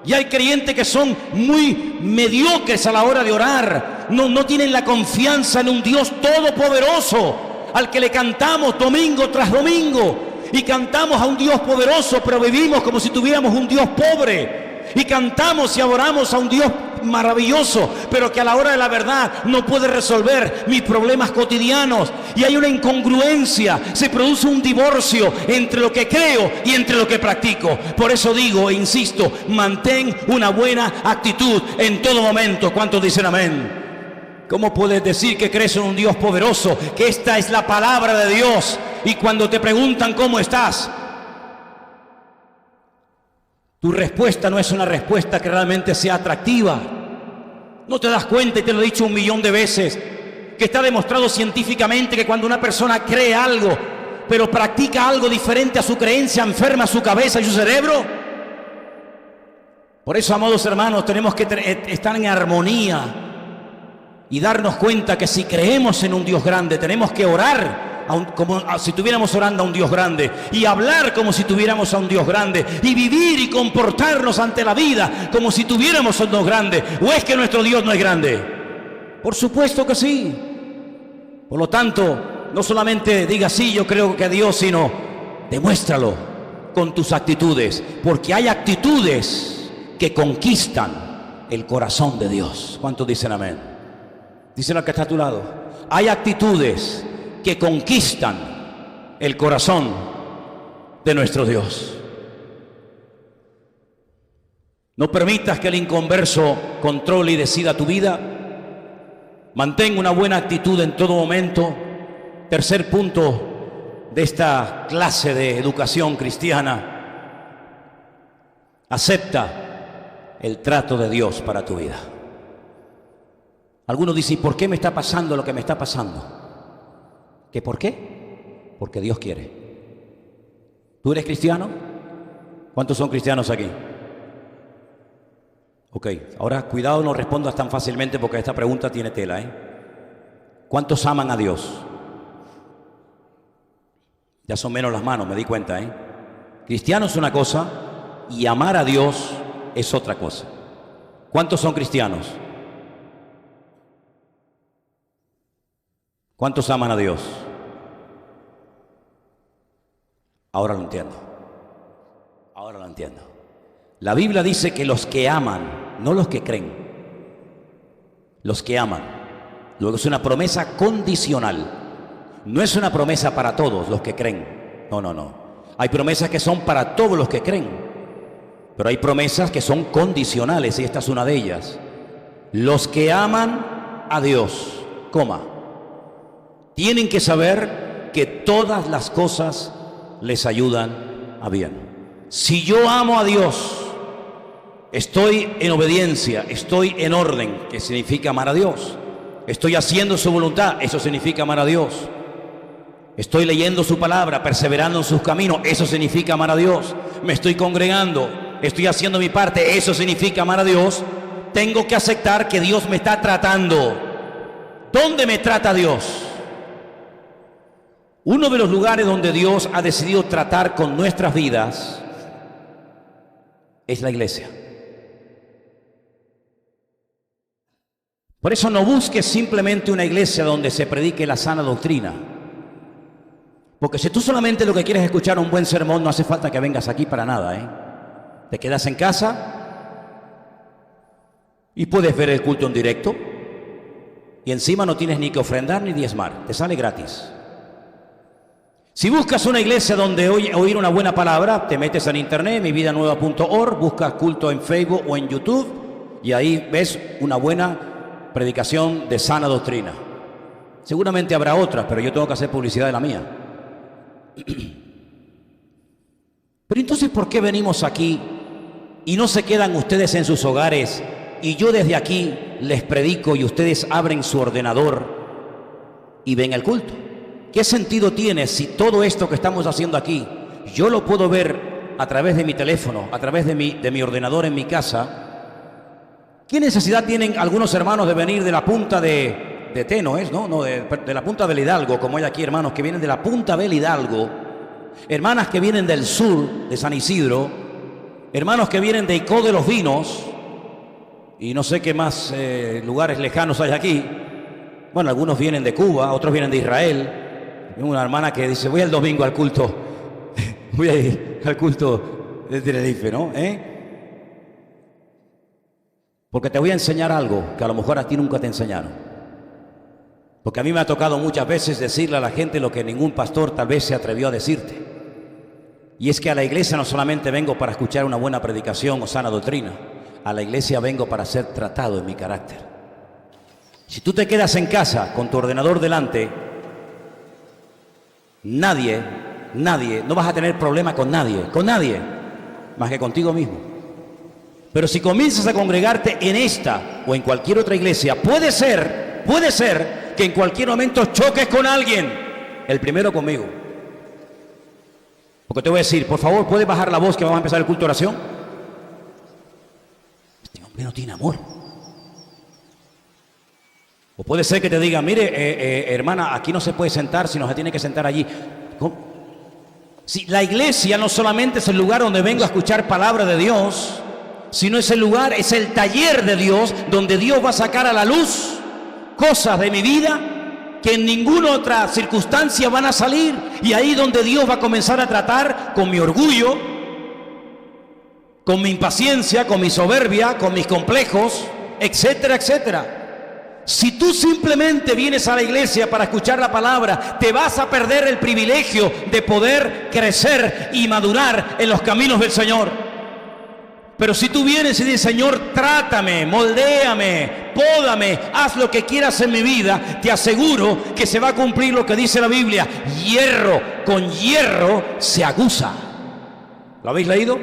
Y hay creyentes que son muy mediocres a la hora de orar. No tienen la confianza en un Dios todopoderoso, al que le cantamos domingo tras domingo. Y cantamos a un Dios poderoso, pero vivimos como si tuviéramos un Dios pobre. Y cantamos y adoramos a un Dios maravilloso, pero que a la hora de la verdad no puede resolver mis problemas cotidianos. Y hay una incongruencia, se produce un divorcio entre lo que creo y entre lo que practico. Por eso digo e insisto, mantén una buena actitud en todo momento. ¿Cuántos dicen amén? ¿Cómo puedes decir que crees en un Dios poderoso? Que esta es la palabra de Dios, y cuando te preguntan cómo estás, tu respuesta no es una respuesta que realmente sea atractiva. No te das cuenta, y te lo he dicho 1.000.000 de veces, que está demostrado científicamente que cuando una persona cree algo, pero practica algo diferente a su creencia, enferma su cabeza y su cerebro. Por eso, amados hermanos, tenemos que estar en armonía y darnos cuenta que si creemos en un Dios grande, tenemos que orar como si estuviéramos orando a un Dios grande, y hablar como si tuviéramos a un Dios grande, y vivir y comportarnos ante la vida como si tuviéramos a un Dios grande. ¿O es que nuestro Dios no es grande? Por supuesto que sí. Por lo tanto, no solamente diga sí, yo creo que a Dios, sino demuéstralo con tus actitudes, porque hay actitudes que conquistan el corazón de Dios. ¿Cuántos dicen amén? Dicen al que está a tu lado. Hay actitudes que conquistan el corazón de nuestro Dios. No permitas que el inconverso controle y decida tu vida. Mantén una buena actitud en todo momento. Tercer punto de esta clase de educación cristiana: acepta el trato de Dios para tu vida. Algunos dicen, ¿por qué me está pasando lo que me está pasando? ¿Qué por qué? Porque Dios quiere. ¿Tú eres cristiano? ¿Cuántos son cristianos aquí? Ok, ahora cuidado, no respondas tan fácilmente, porque esta pregunta tiene tela, ¿eh? ¿Cuántos aman a Dios? Ya son menos las manos, me di cuenta, ¿eh? Cristiano es una cosa y amar a Dios es otra cosa. ¿Cuántos son cristianos? ¿Cuántos aman a Dios? Ahora lo entiendo. Ahora lo entiendo. La Biblia dice que los que aman, no los que creen, los que aman. Luego es una promesa condicional. No es una promesa para todos los que creen. No. Hay promesas que son para todos los que creen, pero hay promesas que son condicionales, y esta es una de ellas. Los que aman a Dios, tienen que saber que todas las cosas les ayudan a bien. Si yo amo a Dios, estoy en obediencia, estoy en orden, que significa amar a Dios. Estoy haciendo su voluntad, eso significa amar a Dios. Estoy leyendo su palabra, perseverando en sus caminos, eso significa amar a Dios. Me estoy congregando, estoy haciendo mi parte, eso significa amar a Dios. Tengo que aceptar que Dios me está tratando. ¿Dónde me trata Dios? Uno de los lugares donde Dios ha decidido tratar con nuestras vidas es la iglesia. Por eso no busques simplemente una iglesia donde se predique la sana doctrina. Porque si tú solamente lo que quieres es escuchar un buen sermón, no hace falta que vengas aquí para nada, ¿eh? Te quedas en casa y puedes ver el culto en directo, y encima no tienes ni que ofrendar ni diezmar, te sale gratis. Si buscas una iglesia donde oír una buena palabra, te metes en internet, mividanueva.org, buscas culto en Facebook o en YouTube, y ahí ves una buena predicación de sana doctrina. Seguramente habrá otras, pero yo tengo que hacer publicidad de la mía. Pero entonces, ¿por qué venimos aquí y no se quedan ustedes en sus hogares y yo desde aquí les predico y ustedes abren su ordenador y ven el culto? ¿Qué sentido tiene si todo esto que estamos haciendo aquí yo lo puedo ver a través de mi teléfono, a través de mi ordenador en mi casa? ¿Qué necesidad tienen algunos hermanos de venir de la punta de Teno, ¿no? De la punta del Hidalgo, como hay aquí hermanos que vienen de la punta del Hidalgo, hermanas que vienen del sur, de San Isidro, hermanos que vienen de Icó de los Vinos, y no sé qué más lugares lejanos hay aquí? Bueno, algunos vienen de Cuba, otros vienen de Israel. Hay una hermana que dice, voy el domingo al culto, voy a ir al culto de Tenerife, ¿no? Porque te voy a enseñar algo que a lo mejor a ti nunca te enseñaron. Porque a mí me ha tocado muchas veces decirle a la gente lo que ningún pastor tal vez se atrevió a decirte. Y es que a la iglesia no solamente vengo para escuchar una buena predicación o sana doctrina, a la iglesia vengo para ser tratado en mi carácter. Si tú te quedas en casa con tu ordenador delante, nadie, no vas a tener problema con nadie, más que contigo mismo. Pero si comienzas a congregarte en esta o en cualquier otra iglesia, puede ser que en cualquier momento choques con alguien, el primero conmigo. Porque te voy a decir, por favor, ¿puedes bajar la voz que vamos a empezar el culto de oración? Este hombre no tiene amor. O puede ser que te diga, mire, hermana, aquí no se puede sentar, sino se tiene que sentar allí. ¿Cómo? Si la iglesia no solamente es el lugar donde vengo a escuchar palabra de Dios, sino es el lugar, es el taller de Dios, donde Dios va a sacar a la luz cosas de mi vida que en ninguna otra circunstancia van a salir, y ahí donde Dios va a comenzar a tratar con mi orgullo, con mi impaciencia, con mi soberbia, con mis complejos, etcétera, etcétera. Si tú simplemente vienes a la iglesia para escuchar la palabra, te vas a perder el privilegio de poder crecer y madurar en los caminos del Señor. Pero si tú vienes y dices, Señor, trátame, moldéame, pódame, haz lo que quieras en mi vida, te aseguro que se va a cumplir lo que dice la Biblia: hierro con hierro se aguza. ¿Lo habéis leído?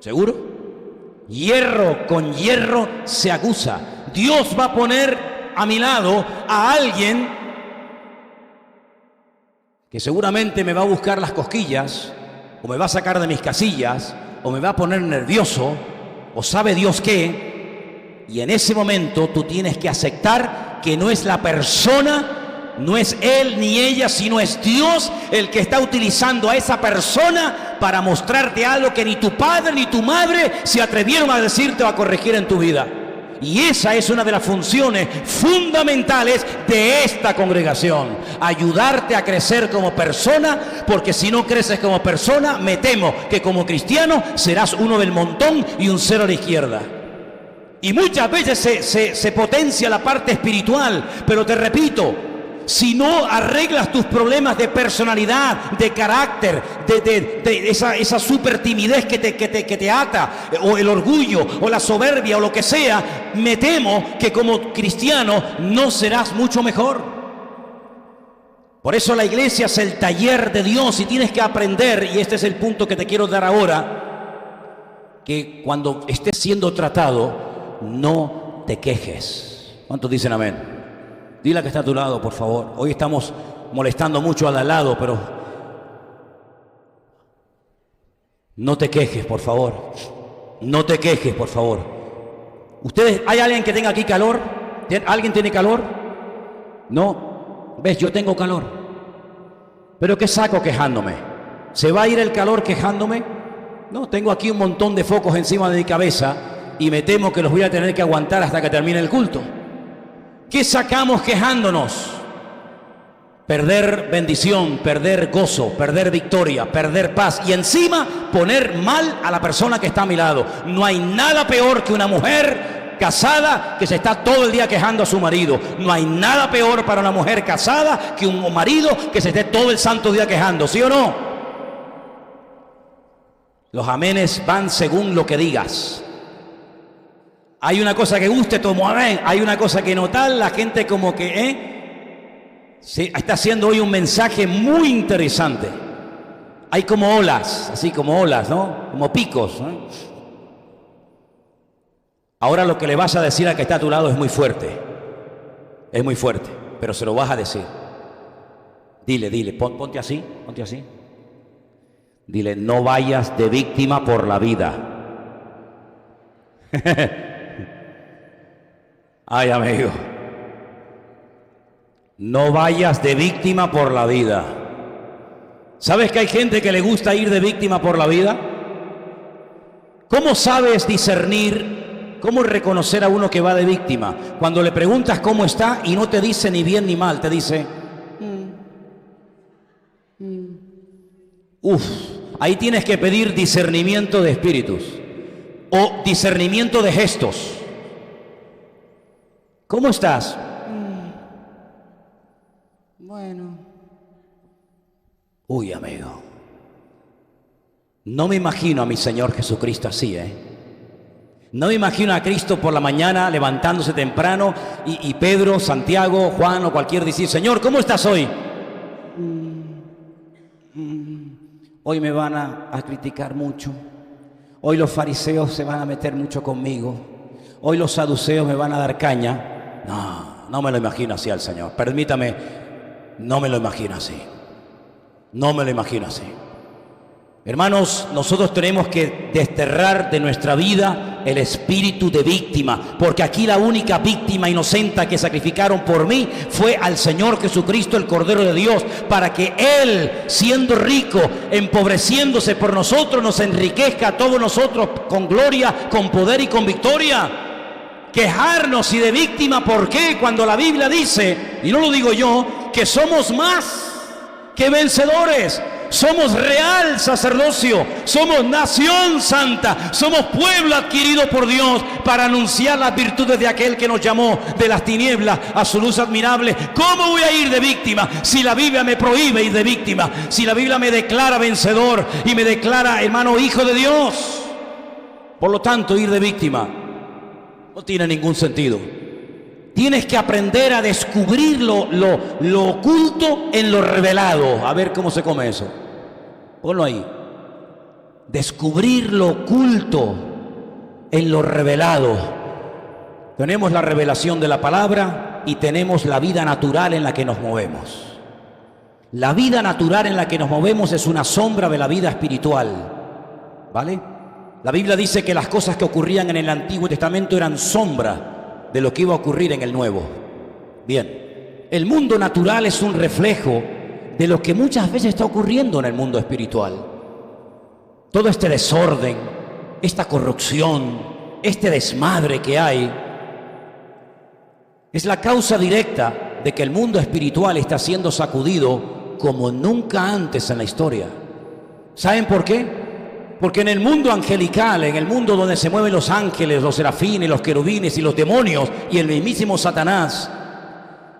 ¿Seguro? Hierro con hierro se aguza. Dios va a poner a mi lado a alguien que seguramente me va a buscar las cosquillas, o me va a sacar de mis casillas, o me va a poner nervioso, o sabe Dios qué, y en ese momento tú tienes que aceptar que no es la persona, no es él ni ella, sino es Dios el que está utilizando a esa persona para mostrarte algo que ni tu padre ni tu madre se atrevieron a decirte o a corregir en tu vida. Y esa es una de las funciones fundamentales de esta congregación: ayudarte a crecer como persona, porque si no creces como persona, me temo que como cristiano serás uno del montón y un cero a la izquierda. Y muchas veces se potencia la parte espiritual, pero te repito, si no arreglas tus problemas de personalidad, de carácter, de esa super timidez que te ata, o el orgullo, o la soberbia, o lo que sea, me temo que como cristiano no serás mucho mejor. Por eso la iglesia es el taller de Dios, y tienes que aprender, y este es el punto que te quiero dar ahora, que cuando estés siendo tratado, no te quejes. ¿Cuántos dicen amén? Dile a que está a tu lado, por favor. Hoy estamos molestando mucho al de al lado, pero no te quejes, por favor. No te quejes, por favor. ¿Ustedes, hay alguien que tenga aquí calor? ¿Alguien tiene calor? No. ¿Ves? Yo tengo calor. ¿Pero qué saco quejándome? ¿Se va a ir el calor quejándome? No, tengo aquí un montón de focos encima de mi cabeza y me temo que los voy a tener que aguantar hasta que termine el culto. ¿Qué sacamos quejándonos? Perder bendición, perder gozo, perder victoria, perder paz, y encima poner mal a la persona que está a mi lado. No hay nada peor que una mujer casada que se está todo el día quejando a su marido. No hay nada peor para una mujer casada que un marido que se esté todo el santo día quejando, ¿sí o no? Los amenes van según lo que digas. Hay una cosa que guste, tomo amén. Hay una cosa que no tal, la gente como que, sí, está haciendo hoy un mensaje muy interesante. Hay como olas, así como olas, ¿no? Como picos, ¿no? Ahora lo que le vas a decir al que está a tu lado es muy fuerte, pero se lo vas a decir. Dile, ponte así. Dile, no vayas de víctima por la vida. Ay, amigo. No vayas de víctima por la vida. ¿Sabes que hay gente que le gusta ir de víctima por la vida? ¿Cómo sabes discernir, cómo reconocer a uno que va de víctima? Cuando le preguntas cómo está y no te dice ni bien ni mal, te dice... Ahí tienes que pedir discernimiento de espíritus o discernimiento de gestos. ¿Cómo estás? Bueno. Uy, amigo. No me imagino a mi Señor Jesucristo así, No me imagino a Cristo por la mañana levantándose temprano y Pedro, Santiago, Juan o cualquier decir, Señor, ¿cómo estás hoy? Hoy me van a criticar mucho. Hoy los fariseos se van a meter mucho conmigo. Hoy los saduceos me van a dar caña. No me lo imagino así al Señor. Permítame, no me lo imagino así. No me lo imagino así. Hermanos, nosotros tenemos que desterrar de nuestra vida el espíritu de víctima, porque aquí la única víctima inocente que sacrificaron por mí fue al Señor Jesucristo, el Cordero de Dios, para que Él, siendo rico, empobreciéndose por nosotros, nos enriquezca a todos nosotros con gloria, con poder y con victoria. Quejarnos y de víctima, ¿por qué? Cuando la Biblia dice, y no lo digo yo, que somos más que vencedores. Somos real sacerdocio, somos nación santa, somos pueblo adquirido por Dios para anunciar las virtudes de aquel que nos llamó de las tinieblas a su luz admirable. ¿Cómo voy a ir de víctima si la Biblia me prohíbe ir de víctima? Si la Biblia me declara vencedor y me declara, hermano, hijo de Dios. Por lo tanto, ir de víctima no tiene ningún sentido. Tienes que aprender a descubrir lo oculto en lo revelado. A ver cómo se come eso. Ponlo ahí. Descubrir lo oculto en lo revelado. Tenemos la revelación de la palabra y tenemos la vida natural en la que nos movemos. La vida natural en la que nos movemos es una sombra de la vida espiritual. ¿Vale? La Biblia dice que las cosas que ocurrían en el Antiguo Testamento eran sombra de lo que iba a ocurrir en el Nuevo. Bien, el mundo natural es un reflejo de lo que muchas veces está ocurriendo en el mundo espiritual. Todo este desorden, esta corrupción, este desmadre que hay, es la causa directa de que el mundo espiritual está siendo sacudido como nunca antes en la historia. ¿Saben por qué? Porque en el mundo angelical, en el mundo donde se mueven los ángeles, los serafines, los querubines y los demonios y el mismísimo Satanás,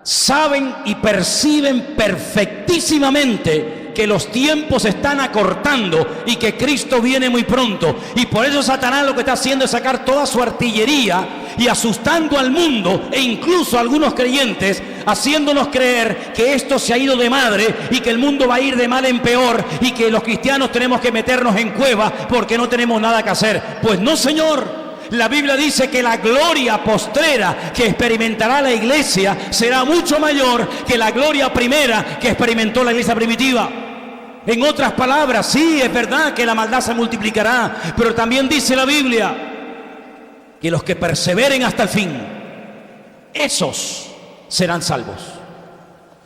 saben y perciben perfectísimamente que los tiempos se están acortando y que Cristo viene muy pronto. Y por eso Satanás lo que está haciendo es sacar toda su artillería y asustando al mundo e incluso a algunos creyentes, haciéndonos creer que esto se ha ido de madre y que el mundo va a ir de mal en peor y que los cristianos tenemos que meternos en cuevas porque no tenemos nada que hacer. Pues no, señor. La Biblia dice que la gloria postrera que experimentará la iglesia será mucho mayor que la gloria primera que experimentó la iglesia primitiva. En otras palabras, sí, es verdad que la maldad se multiplicará, pero también dice la Biblia que los que perseveren hasta el fin, esos serán salvos.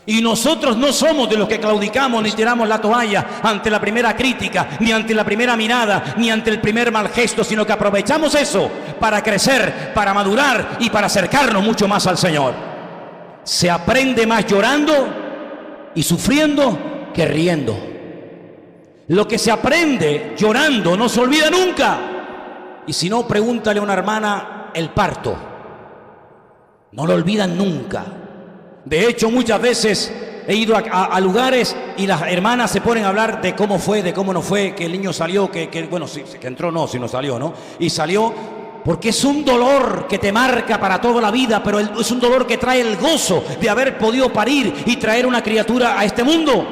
Y nosotros no somos de los que claudicamos ni tiramos la toalla ante la primera crítica, ni ante la primera mirada, ni ante el primer mal gesto, sino que aprovechamos eso para crecer, para madurar y para acercarnos mucho más al Señor. Se aprende más llorando y sufriendo que riendo. Lo que se aprende llorando no se olvida nunca. Y si no, pregúntale a una hermana el parto. No lo olvidan nunca. De hecho, muchas veces he ido a lugares y las hermanas se ponen a hablar de cómo fue, de cómo no fue, que el niño salió, que bueno, que entró no, si no salió, ¿no? Y salió, Porque es un dolor que te marca para toda la vida, pero es un dolor que trae el gozo de haber podido parir y traer una criatura a este mundo.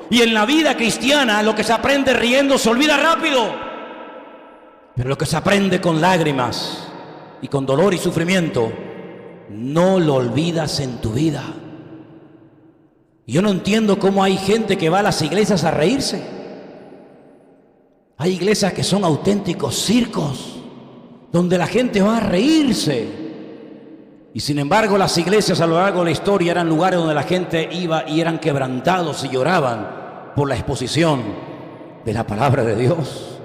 Y en la vida cristiana lo que se aprende riendo se olvida rápido, pero lo que se aprende con lágrimas y con dolor y sufrimiento no lo olvidas en tu vida. Yo no entiendo cómo hay gente que va a las iglesias a reírse. Hay iglesias que son auténticos circos, donde la gente va a reírse. Y sin embargo, las iglesias a lo largo de la historia eran lugares donde la gente iba y eran quebrantados y lloraban por la exposición de la palabra de Dios.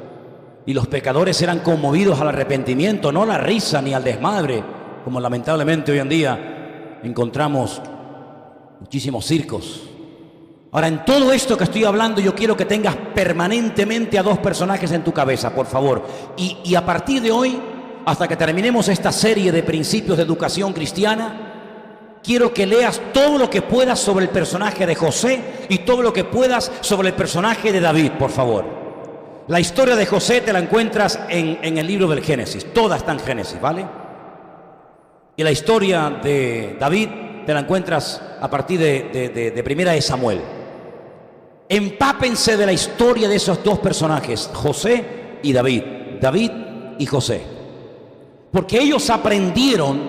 Y los pecadores eran conmovidos al arrepentimiento, no a la risa ni al desmadre, como lamentablemente hoy en día encontramos muchísimos circos. Ahora, en todo esto que estoy hablando, yo quiero que tengas permanentemente a dos personajes en tu cabeza, por favor. Y a partir de hoy, hasta que terminemos esta serie de principios de educación cristiana, quiero que leas todo lo que puedas sobre el personaje de José y todo lo que puedas sobre el personaje de David, por favor. La historia de José te la encuentras en el libro del Génesis, toda está en Génesis, ¿vale? Y la historia de David te la encuentras a partir de Primera de Samuel. Empápense de la historia de esos dos personajes, José y David, David y José, porque ellos aprendieron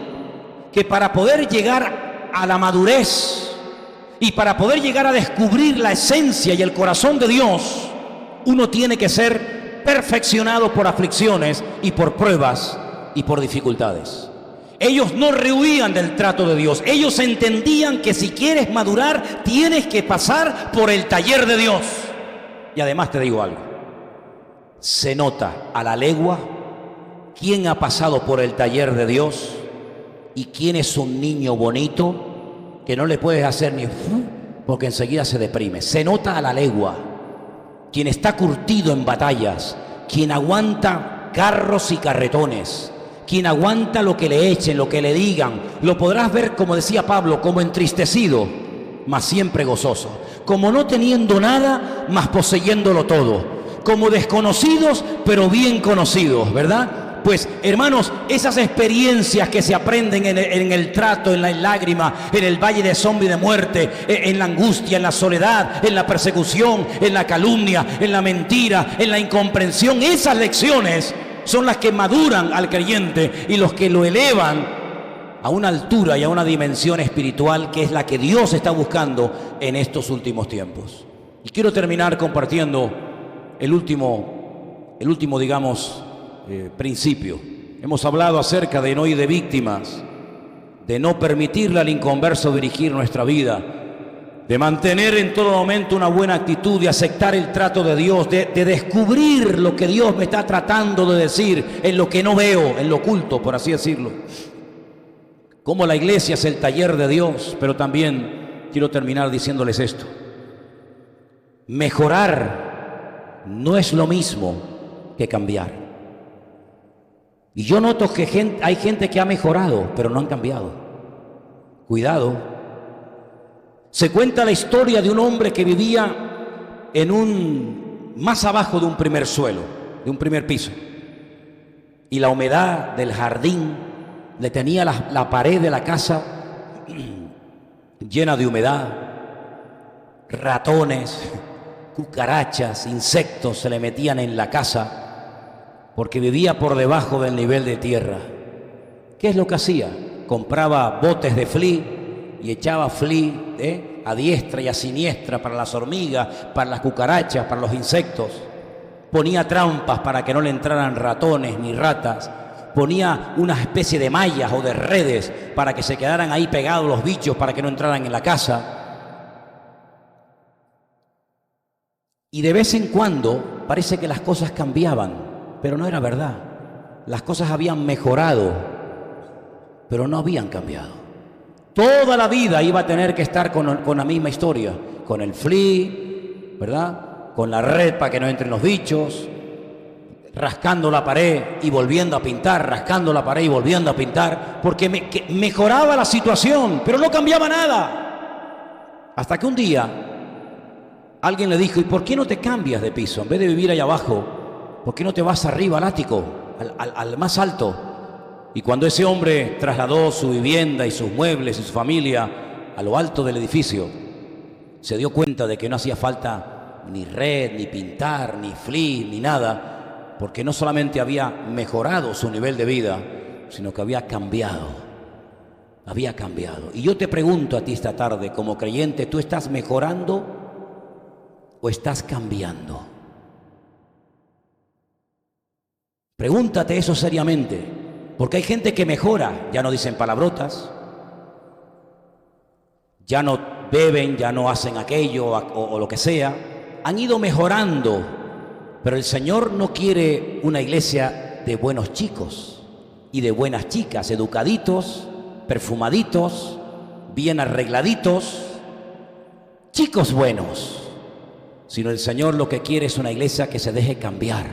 que para poder llegar a la madurez y para poder llegar a descubrir la esencia y el corazón de Dios, uno tiene que ser perfeccionado por aflicciones y por pruebas y por dificultades. Ellos no rehuían del trato de Dios. Ellos entendían que si quieres madurar, tienes que pasar por el taller de Dios. Y además te digo algo. Se nota a la legua quién ha pasado por el taller de Dios y quién es un niño bonito que no le puedes hacer ni porque enseguida se deprime. Se nota a la legua. Quien está curtido en batallas, quien aguanta carros y carretones, quien aguanta lo que le echen, lo que le digan, lo podrás ver, como decía Pablo, como entristecido, mas siempre gozoso, como no teniendo nada, mas poseyéndolo todo, como desconocidos, pero bien conocidos, ¿verdad? Pues, hermanos, esas experiencias que se aprenden en el trato, en la lágrima, en el valle de sombra y de muerte, en la angustia, en la soledad, en la persecución, en la calumnia, en la mentira, en la incomprensión, esas lecciones son las que maduran al creyente y los que lo elevan a una altura y a una dimensión espiritual que es la que Dios está buscando en estos últimos tiempos. Y quiero terminar compartiendo el último digamos, principio. Hemos hablado acerca de no ir de víctimas, de no permitirle al inconverso dirigir nuestra vida, de mantener en todo momento una buena actitud, de aceptar el trato de Dios, de descubrir lo que Dios me está tratando de decir en lo que no veo, en lo oculto, por así decirlo. Como la iglesia es el taller de Dios, pero también quiero terminar diciéndoles esto. Mejorar no es lo mismo que cambiar. Y yo noto que hay gente que ha mejorado, pero no han cambiado. Cuidado. Se cuenta la historia de un hombre que vivía más abajo de un primer suelo, de un primer piso. Y la humedad del jardín le tenía la pared de la casa llena de humedad, ratones, cucarachas, insectos se le metían en la casa porque vivía por debajo del nivel de tierra. ¿Qué es lo que hacía? Compraba botes de Flea y echaba Flea a diestra y a siniestra para las hormigas, para las cucarachas, para los insectos. Ponía trampas para que no le entraran ratones ni ratas. Ponía una especie de mallas o de redes para que se quedaran ahí pegados los bichos para que no entraran en la casa. Y de vez en cuando parece que las cosas cambiaban, pero no era verdad. Las cosas habían mejorado, pero no habían cambiado. Toda la vida iba a tener que estar con la misma historia, con el Flea, ¿verdad? Con la red para que no entren los bichos, rascando la pared y volviendo a pintar, rascando la pared y volviendo a pintar, porque mejoraba la situación, pero no cambiaba nada. Hasta que un día alguien le dijo: ¿y por qué no te cambias de piso? En vez de vivir allá abajo, ¿por qué no te vas arriba al ático? al más alto. Y cuando ese hombre trasladó su vivienda y sus muebles y su familia a lo alto del edificio, se dio cuenta de que no hacía falta ni red, ni pintar, ni flis, ni nada, porque no solamente había mejorado su nivel de vida, sino que había cambiado. Había cambiado. Y yo te pregunto a ti esta tarde, como creyente, ¿tú estás mejorando o estás cambiando? Pregúntate eso seriamente, porque hay gente que mejora, ya no dicen palabrotas, ya no beben, ya no hacen aquello o lo que sea, han ido mejorando, pero el Señor no quiere una iglesia de buenos chicos y de buenas chicas, educaditos, perfumaditos, bien arregladitos, chicos buenos, sino el Señor lo que quiere es una iglesia que se deje cambiar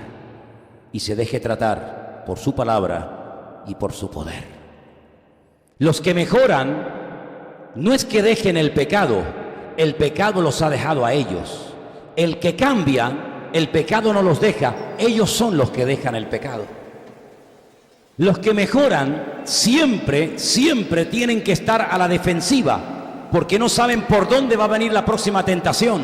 y se deje tratar por su palabra y por su poder. Los que mejoran no es que dejen el pecado los ha dejado a ellos. El que cambia, el pecado no los deja, ellos son los que dejan el pecado. Los que mejoran siempre tienen que estar a la defensiva, porque no saben por dónde va a venir la próxima tentación.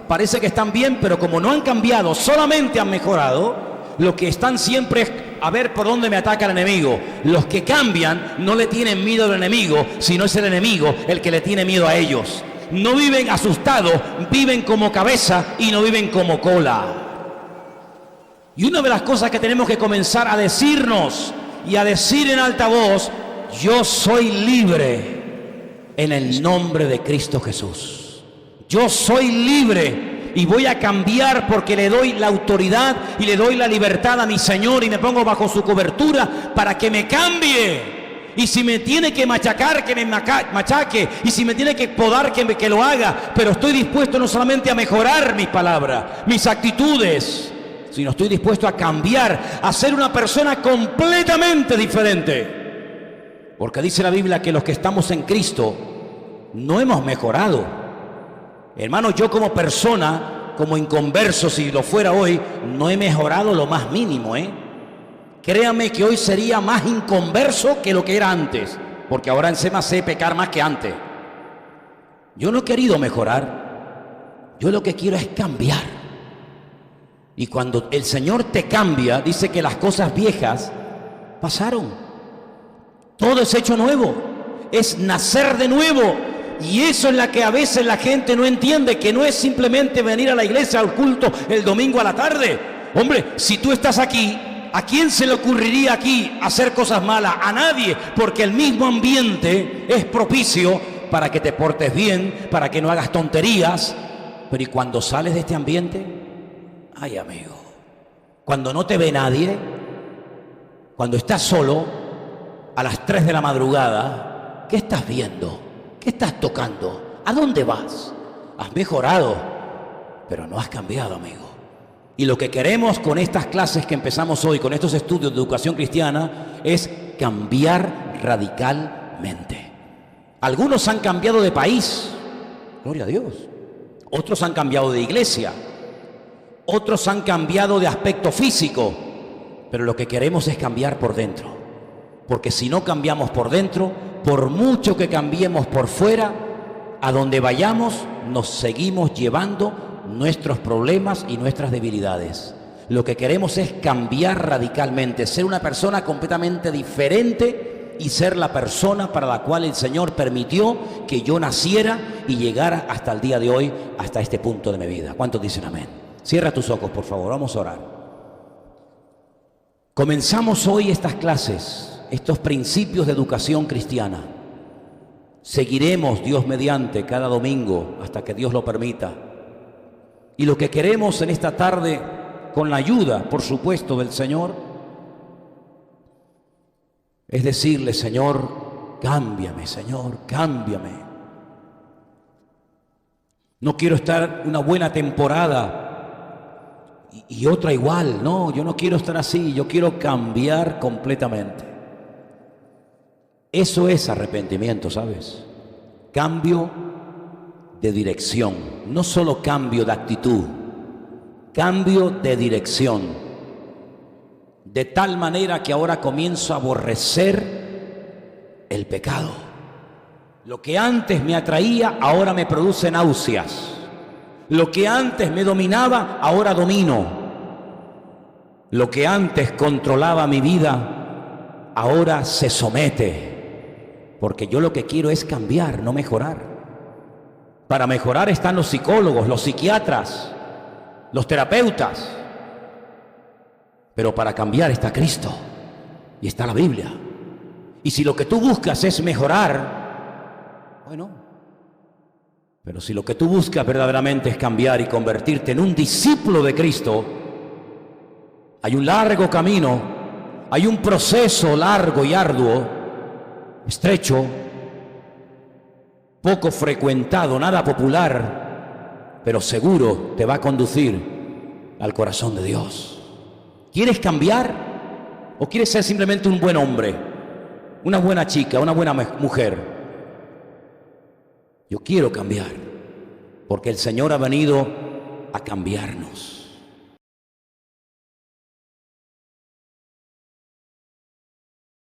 Parece que están bien, pero como no han cambiado, solamente han mejorado, lo que están siempre es a ver por dónde me ataca el enemigo. Los que cambian no le tienen miedo al enemigo, sino es el enemigo el que le tiene miedo a ellos. No viven asustados, viven como cabeza y no viven como cola. Y una de las cosas que tenemos que comenzar a decirnos y a decir en alta voz: yo soy libre en el nombre de Cristo Jesús. Yo soy libre y voy a cambiar porque le doy la autoridad y le doy la libertad a mi Señor y me pongo bajo su cobertura para que me cambie. Y si me tiene que machacar, que me machaque. Y si me tiene que podar, que lo haga. Pero estoy dispuesto no solamente a mejorar mis palabras, mis actitudes, sino estoy dispuesto a cambiar, a ser una persona completamente diferente. Porque dice la Biblia que los que estamos en Cristo no hemos mejorado. Hermanos, yo como persona, como inconverso, si lo fuera hoy, no he mejorado lo más mínimo, Créame que hoy sería más inconverso que lo que era antes, porque ahora encima sé pecar más que antes. Yo no he querido mejorar, yo lo que quiero es cambiar. Y cuando el Señor te cambia, dice que las cosas viejas pasaron. Todo es hecho nuevo, es nacer de nuevo. Y eso es la que a veces la gente no entiende, que no es simplemente venir a la iglesia, al culto, el domingo a la tarde. Hombre, si tú estás aquí, ¿a quién se le ocurriría aquí hacer cosas malas? A nadie, porque el mismo ambiente es propicio para que te portes bien, para que no hagas tonterías. Pero ¿y cuando sales de este ambiente? Ay, amigo, cuando no te ve nadie, cuando estás solo, a las 3 de la madrugada, ¿qué estás viendo? ¿Qué estás tocando? ¿A dónde vas? Has mejorado, pero no has cambiado, amigo. Y lo que queremos con estas clases que empezamos hoy, con estos estudios de educación cristiana, es cambiar radicalmente. Algunos han cambiado de país, gloria a Dios. Otros han cambiado de iglesia. Otros han cambiado de aspecto físico. Pero lo que queremos es cambiar por dentro. Porque si no cambiamos por dentro, por mucho que cambiemos por fuera, a donde vayamos nos seguimos llevando nuestros problemas y nuestras debilidades. Lo que queremos es cambiar radicalmente, ser una persona completamente diferente y ser la persona para la cual el Señor permitió que yo naciera y llegara hasta el día de hoy, hasta este punto de mi vida. ¿Cuántos dicen amén? Cierra tus ojos, por favor, vamos a orar. Comenzamos hoy estas clases, estos principios de educación cristiana. Seguiremos, Dios mediante, cada domingo hasta que Dios lo permita. Y lo que queremos en esta tarde, con la ayuda, por supuesto, del Señor, es decirle: Señor, cámbiame, Señor, cámbiame. No quiero estar una buena temporada y otra igual. No, yo no quiero estar así, yo quiero cambiar completamente. Eso es arrepentimiento, ¿sabes? Cambio de dirección, no solo cambio de actitud, cambio de dirección. de tal manera que ahora comienzo a aborrecer el pecado. Lo que antes me atraía, ahora me produce náuseas. Lo que antes me dominaba, ahora domino. Lo que antes controlaba mi vida, ahora se somete. Porque yo lo que quiero es cambiar, no mejorar. Para mejorar están los psicólogos, los psiquiatras, los terapeutas. Pero para cambiar está Cristo y está la Biblia. Y si lo que tú buscas es mejorar, bueno, pero si lo que tú buscas verdaderamente es cambiar y convertirte en un discípulo de Cristo, hay un largo camino, hay un proceso largo y arduo, estrecho, poco frecuentado, nada popular, pero seguro te va a conducir al corazón de Dios. ¿Quieres cambiar o quieres ser simplemente un buen hombre, una buena chica, una buena mujer? Yo quiero cambiar, porque el Señor ha venido a cambiarnos.